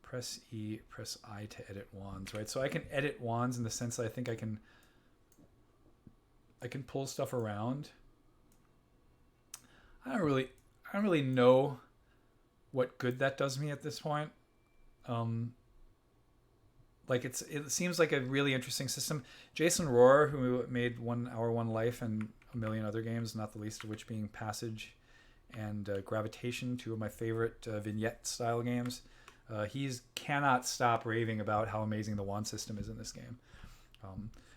Speaker 1: Press E, press I to edit wands, right? So I can edit wands in the sense that I think I can pull stuff around. I don't really know what good that does me at this point. Like it seems like a really interesting system. Jason Rohrer, who made 1 Hour 1 Life and a million other games, not the least of which being Passage and Gravitation, two of my favorite vignette style games. He's cannot stop raving about how amazing the wand system is in this game.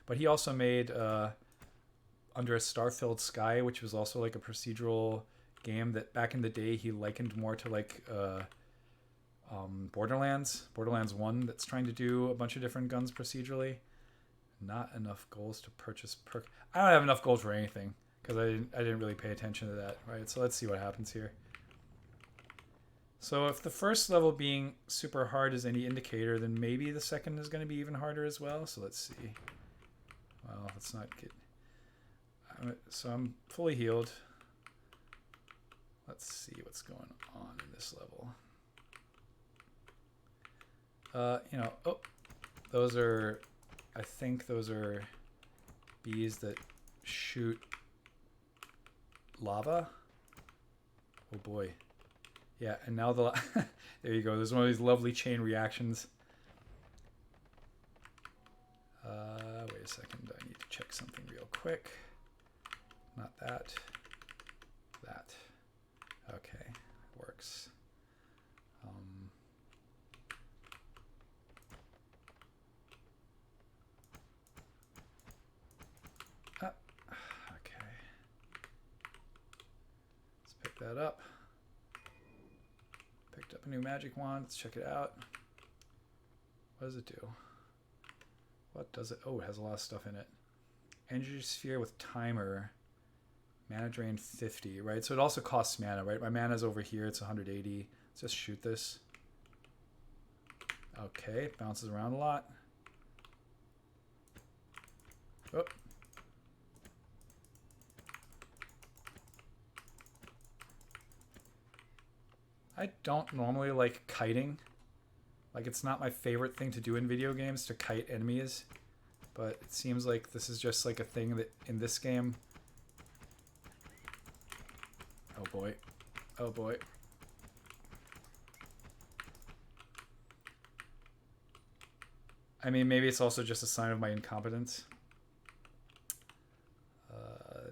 Speaker 1: But he also made Under a Star-Filled Sky, which was also like a procedural game that back in the day he likened more to like Borderlands 1, that's trying to do a bunch of different guns procedurally. Not enough goals to purchase perk. I don't have enough gold for anything because I didn't really pay attention to that, right? So let's see what happens here. So if the first level being super hard is any indicator, then maybe the second is going to be even harder as well. So let's see. Well, let's not get... So I'm fully healed. Let's see what's going on in this level. Those are... I think those are bees that shoot lava. Oh boy. Yeah, and now the... there you go. There's one of these lovely chain reactions. Wait a second. I need to check something real quick. Not that. That. Okay. Works. Okay. Let's pick that up. Picked up a new magic wand. Let's check it out. What does it do? What does it... Oh, it has a lot of stuff in it. Energy sphere with timer. Mana drain 50, right? So it also costs mana, right? My mana's over here. It's 180. Let's just shoot this. Okay, it bounces around a lot. Oh. I don't normally like kiting. Like, it's not my favorite thing to do in video games, to kite enemies. But it seems like this is just like a thing that in this game... Oh boy. Oh boy. I mean, maybe it's also just a sign of my incompetence.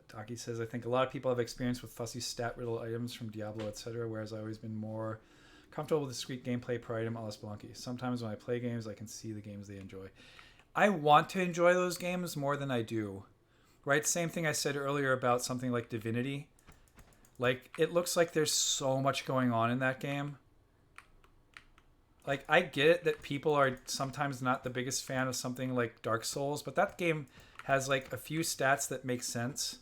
Speaker 1: Taki says, I think a lot of people have experience with fussy stat riddle items from Diablo, etc., whereas I've always been more comfortable with discrete gameplay per item a la Spelunky. Sometimes when I play games, I can see the games they enjoy. I want to enjoy those games more than I do. Right? Same thing I said earlier about something like Divinity. Like, it looks like there's so much going on in that game. Like, I get it that people are sometimes not the biggest fan of something like Dark Souls, but that game has, like, a few stats that make sense.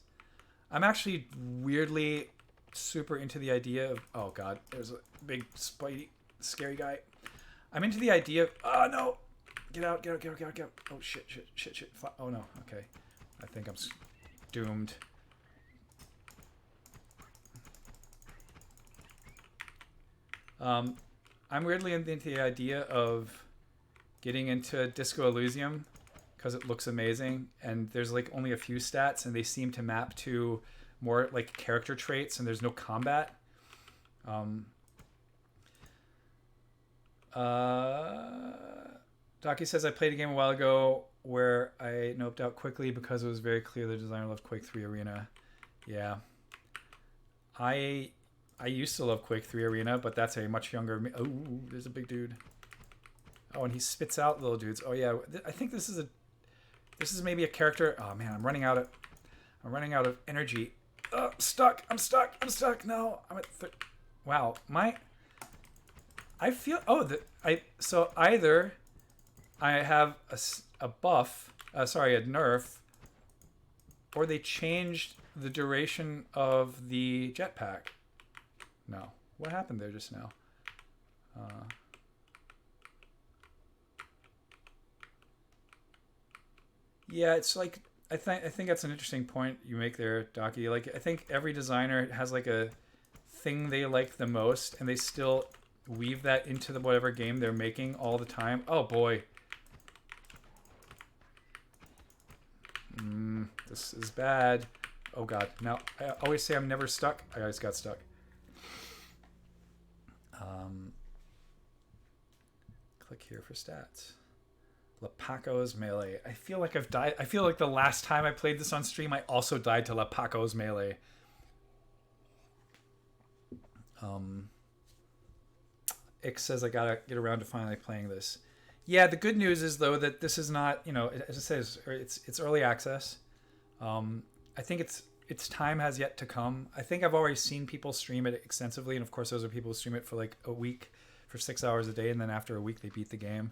Speaker 1: I'm actually weirdly super into the idea of... Oh, God. There's a big, spidey, scary guy. I'm into the idea of... Oh, no! Get out, get out, get out, get out, get out. Oh, shit. Oh, no. Okay. I think I'm doomed. I'm weirdly into the idea of getting into Disco Elysium because it looks amazing, and there's like only a few stats, and they seem to map to more like character traits, and there's no combat. Docky says, I played a game a while ago where I noped out quickly because it was very clear the designer loved Quake 3 Arena. Yeah. I used to love Quake 3 Arena, but that's a much younger... Oh, there's a big dude. Oh, and he spits out little dudes. Oh, yeah. I think this is maybe a character... Oh, man, I'm running out of energy. Oh, stuck. I'm stuck. No. I'm at... Wow. I feel... Oh, so either I have a buff... a nerf, or they changed the duration of the jetpack. No. What happened there just now? Yeah, it's like I think that's an interesting point you make there, Docky. Like, I think every designer has like a thing they like the most, and they still weave that into the whatever game they're making all the time. Oh boy. This is bad. Oh god. Now, I always say I'm never stuck. I always got stuck. Click here for stats. Lapaco's Melee. I feel like I've died. I feel like the last time I played this on stream, I also died to Lapaco's Melee. Ix says I gotta get around to finally playing this. Yeah, the good news is though that this is not, as it says, it's early access. I think its time has yet to come. I think I've already seen people stream it extensively, and of course those are people who stream it for like a week, for 6 hours a day, and then after a week they beat the game.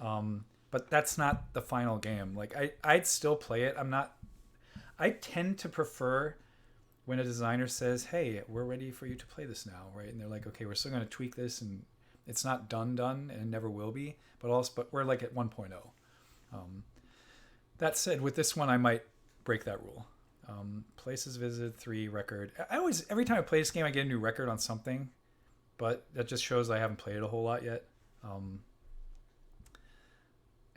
Speaker 1: But that's not the final game. Like I'd still play it. I tend to prefer when a designer says, "Hey, we're ready for you to play this now," right? And they're like, "Okay, we're still going to tweak this, and it's not done, and it never will be, but we're like at 1.0." That said, with this one, I might break that rule. Places visited 3 record. Every time I play this game, I get a new record on something, but that just shows I haven't played it a whole lot yet.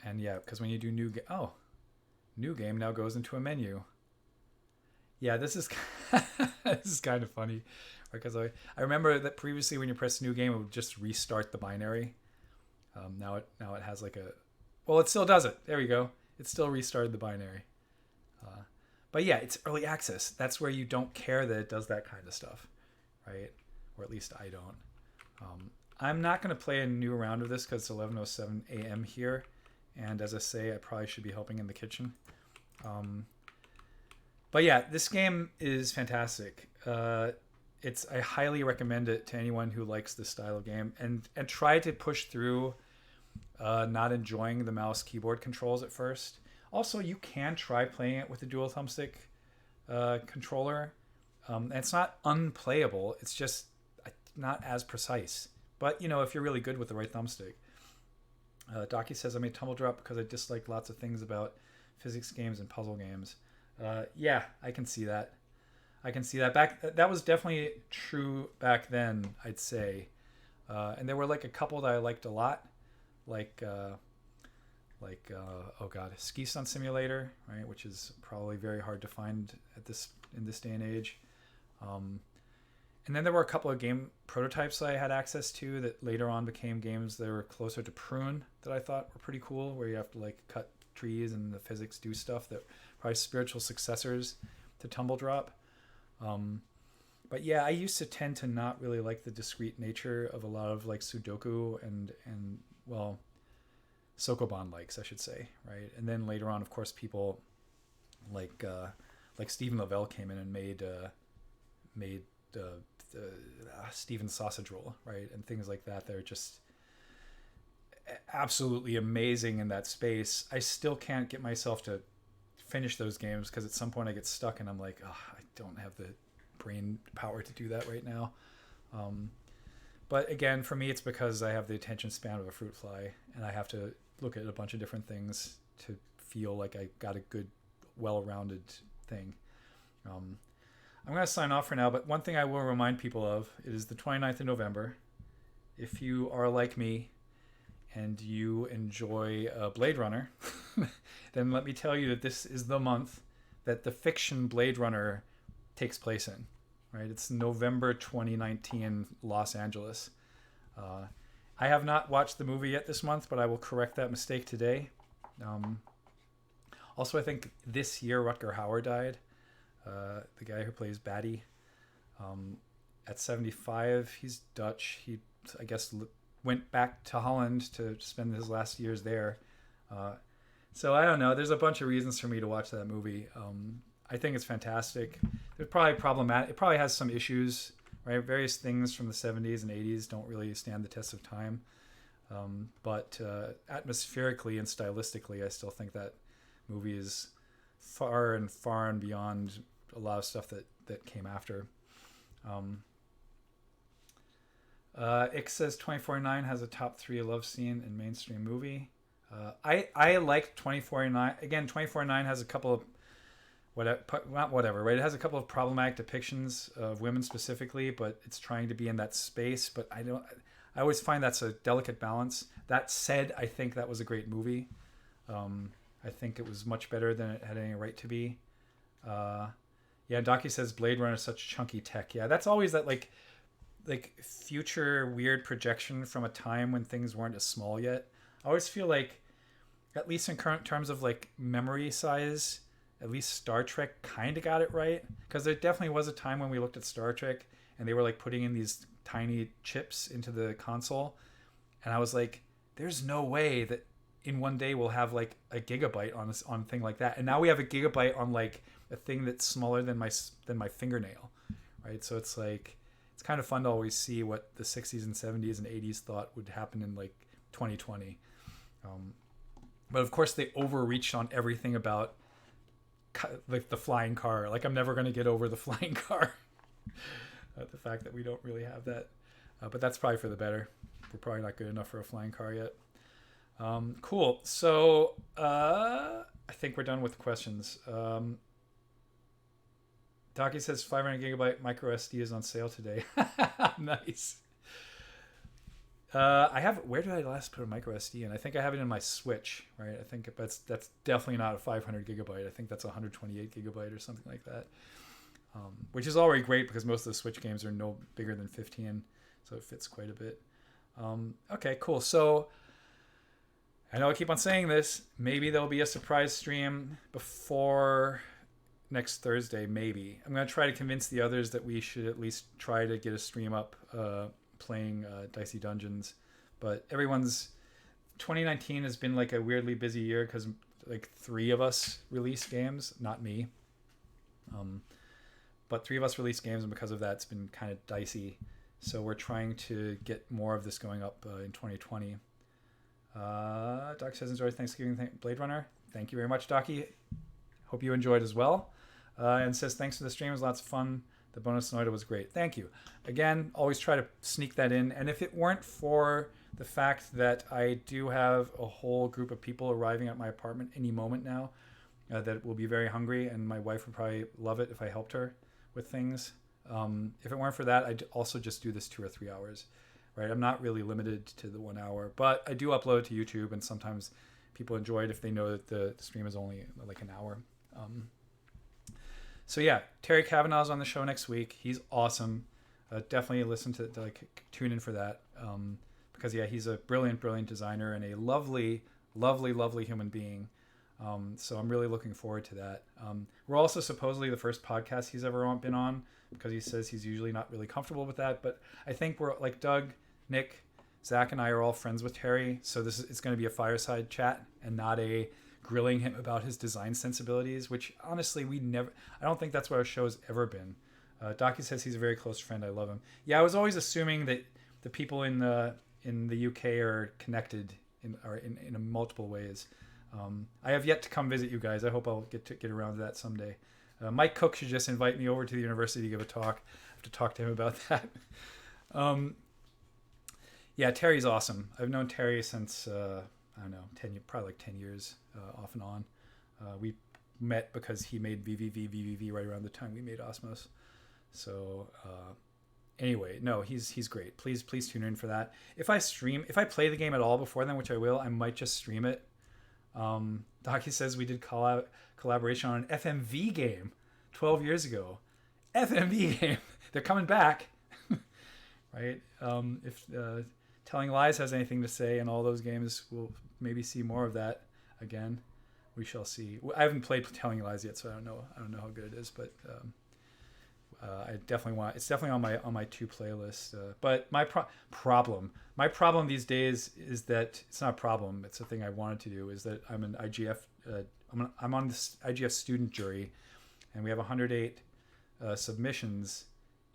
Speaker 1: And yeah, because when you do new game now goes into a menu. Yeah, this is this is kind of funny, because I remember that previously when you press new game, it would just restart the binary. Now it has like it still does it. There we go. It still restarted the binary. But yeah, it's early access. That's where you don't care that it does that kind of stuff, right? Or at least I don't. I'm not going to play a new round of this because it's 11:07 a.m. here. And as I say, I probably should be helping in the kitchen. But yeah, this game is fantastic. I highly recommend it to anyone who likes this style of game, and try to push through not enjoying the mouse keyboard controls at first. Also, you can try playing it with a dual thumbstick controller. And it's not unplayable. It's just not as precise. But, if you're really good with the right thumbstick. Docky says, I made Tumble Drop because I dislike lots of things about physics games and puzzle games. Yeah, I can see that. That was definitely true back then, I'd say. And there were like a couple that I liked a lot. Ski Stunt Simulator, right, which is probably very hard to find in this day and age. And then there were a couple of game prototypes that I had access to that later on became games that were closer to Prune that I thought were pretty cool, where you have to like cut trees and the physics do stuff that probably spiritual successors to Tumble Drop. But yeah, I used to tend to not really like the discrete nature of a lot of like Sudoku and Sokoban likes, I should say, right? And then later on, of course, people like Stephen Lavelle came in and made Steven Sausage Roll, right? And things like that. They're just absolutely amazing in that space. I still can't get myself to finish those games because at some point I get stuck and I'm like, I don't have the brain power to do that right now. But again, for me, it's because I have the attention span of a fruit fly and I have to look at a bunch of different things to feel like I got a good, well-rounded thing. I'm going to sign off for now, but one thing I will remind people of, it is the 29th of November. If you are like me and you enjoy Blade Runner, then let me tell you that this is the month that the fiction Blade Runner takes place in. Right? It's November 2019, Los Angeles. I have not watched the movie yet this month, but I will correct that mistake today. Also, I think this year Rutger Hauer died. The guy who plays Batty. At 75, he's Dutch. He, I guess, went back to Holland to spend his last years there. So I don't know. There's a bunch of reasons for me to watch that movie. I think it's fantastic. There's probably problematic. It probably has some issues, right? Various things from the 70s and 80s don't really stand the test of time. But atmospherically and stylistically, I still think that movie is far and beyond a lot of stuff that came after. Ix says 2049 has a top 3 love scene in mainstream movie. I like 2049. Again, 2049 has a couple of not whatever, right? It has a couple of problematic depictions of women specifically, but it's trying to be in that space. But I always find that's a delicate balance. That said, I think that was a great movie. I think it was much better than it had any right to be. Yeah, Docky says Blade Runner is such chunky tech. Yeah, that's always that like future weird projection from a time when things weren't as small yet. I always feel like, at least in current terms of like memory size, at least Star Trek kind of got it right, because there definitely was a time when we looked at Star Trek and they were like putting in these tiny chips into the console, and I was like, there's no way that in one day we'll have like a gigabyte on a thing like that, and now we have a gigabyte on like a thing that's smaller than my fingernail, right? So it's like, it's kind of fun to always see what the 60s and 70s and 80s thought would happen in like 2020. But of course they overreached on everything about like the flying car. Like, I'm never going to get over the flying car. The fact that we don't really have that. But that's probably for the better. We're probably not good enough for a flying car yet. Cool. So I think we're done with questions. Docky says 500 gigabyte micro SD is on sale today. Nice. I have, where did I last put a micro SD in? I think I have it in my Switch, right? I think that's definitely not a 500 gigabyte. I think that's 128 gigabyte or something like that. Which is already great because most of the Switch games are no bigger than 15, so it fits quite a bit. Okay, cool. So I know I keep on saying this. Maybe there'll be a surprise stream before next Thursday, maybe. I'm going to try to convince the others that we should at least try to get a stream up playing Dicey Dungeons. But 2019 has been like a weirdly busy year because like 3 of us released games, not me. But 3 of us released games, and because of that, it's been kind of dicey. So we're trying to get more of this going up in 2020. Doc says, enjoy Thanksgiving Blade Runner. Thank you very much, Docky. Hope you enjoyed as well. And says, thanks for the stream. It was lots of fun. The bonus Noida was great. Thank you. Again, always try to sneak that in. And if it weren't for the fact that I do have a whole group of people arriving at my apartment any moment now that will be very hungry, and my wife would probably love it if I helped her with things. If it weren't for that, I'd also just do this 2 or 3 hours, right? I'm not really limited to the 1 hour, but I do upload to YouTube, and sometimes people enjoy it if they know that the stream is only like an hour. So yeah, Terry Kavanaugh's on the show next week. He's awesome. Definitely listen to like tune in for that, because yeah, he's a brilliant designer and a lovely human being. So I'm really looking forward to that. We're also supposedly the first podcast he's ever been on, because he says he's usually not really comfortable with that. But I think we're like Doug, Nick, Zach, and I are all friends with Terry, so it's going to be a fireside chat and not a grilling him about his design sensibilities, which honestly I don't think that's what our show's ever been. Docky says he's a very close friend. I love him. Yeah, I was always assuming that the people in the UK are connected in multiple ways. I have yet to come visit you guys. I hope I'll get around to that someday. Mike Cook should just invite me over to the university to give a talk. I have to talk to him about that. Yeah, Terry's awesome. I've known Terry since I don't know, probably like 10 years off and on. We met because he made VVV right around the time we made Osmos. So anyway, no, he's great. Please tune in for that. If I play the game at all before then, which I will, I might just stream it. Docky says we did collaboration on an FMV game 12 years ago. FMV game. They're coming back. Right? If Telling Lies has anything to say in all those games, we'll maybe see more of that again. We shall see. I haven't played Telling Lies yet, so I don't know how good it is, but I definitely want. It's definitely on my 2 playlist. But my problem these days is that it's not a problem. It's a thing I wanted to do. Is that I'm an IGF. I'm on this IGF student jury, and we have 108 submissions,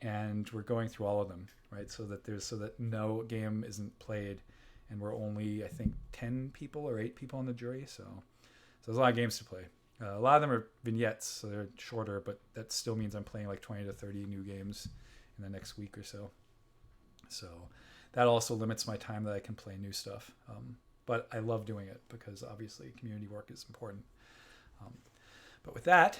Speaker 1: and we're going through all of them, right? So that no game isn't played, and we're only, I think, 10 people or 8 people on the jury. So there's a lot of games to play. A lot of them are vignettes, so they're shorter, but that still means I'm playing like 20 to 30 new games in the next week or so. So that also limits my time that I can play new stuff. But I love doing it because obviously community work is important. But with that,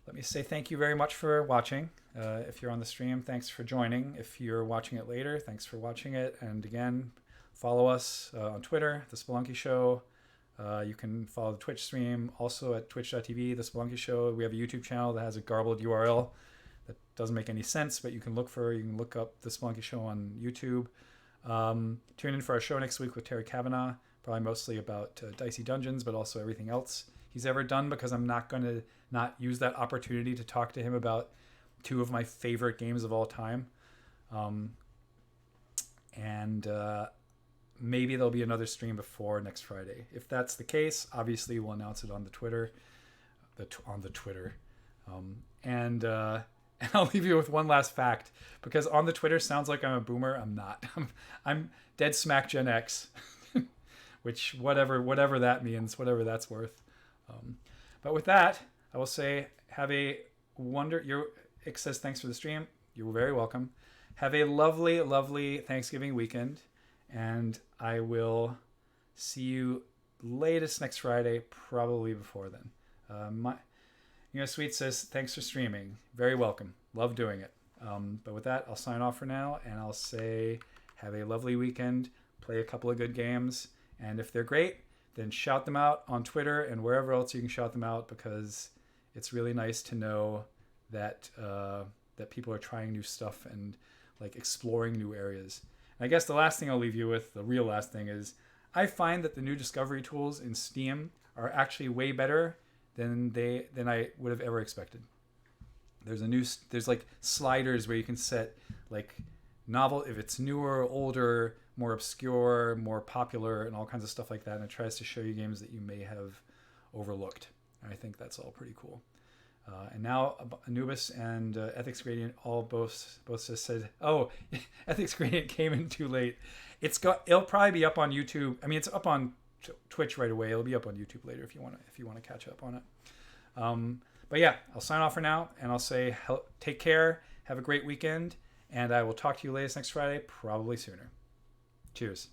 Speaker 1: let me say thank you very much for watching. If you're on the stream, thanks for joining. If you're watching it later, thanks for watching it. And again, follow us on Twitter, The Spelunky Show. You can follow the Twitch stream also at twitch.tv, The Spelunky Show. We have a YouTube channel that has a garbled URL that doesn't make any sense, but you can look up The Spelunky Show on YouTube. Tune in for our show next week with Terry Kavanagh, probably mostly about Dicey Dungeons, but also everything else he's ever done, because I'm not going to not use that opportunity to talk to him about two of my favorite games of all time. Maybe there'll be another stream before next Friday. If that's the case, obviously we'll announce it on the Twitter. And I'll leave you with one last fact, because on the Twitter sounds like I'm a boomer. I'm not. I'm dead smack Gen X, which whatever that means, whatever that's worth. But with that, I will say it says thanks for the stream. You're very welcome. Have a lovely, lovely Thanksgiving weekend. And I will see you latest next Friday, probably before then. Sweet says, thanks for streaming. Very welcome. Love doing it. But with that, I'll sign off for now, and I'll say have a lovely weekend. Play a couple of good games. And if they're great, then shout them out on Twitter and wherever else you can shout them out, because it's really nice to know that that people are trying new stuff and like exploring new areas. I guess the last thing I'll leave you with, the real last thing, is I find that the new discovery tools in Steam are actually way better than I would have ever expected. There's like sliders where you can set like novel, if it's newer, older, more obscure, more popular, and all kinds of stuff like that. And it tries to show you games that you may have overlooked. And I think that's all pretty cool. And now Anubis and Ethics Gradient both just said, "Oh, Ethics Gradient came in too late." It'll probably be up on YouTube. I mean, it's up on Twitch right away. It'll be up on YouTube later if you want to catch up on it. But yeah, I'll sign off for now, and I'll say take care, have a great weekend, and I will talk to you latest next Friday, probably sooner. Cheers.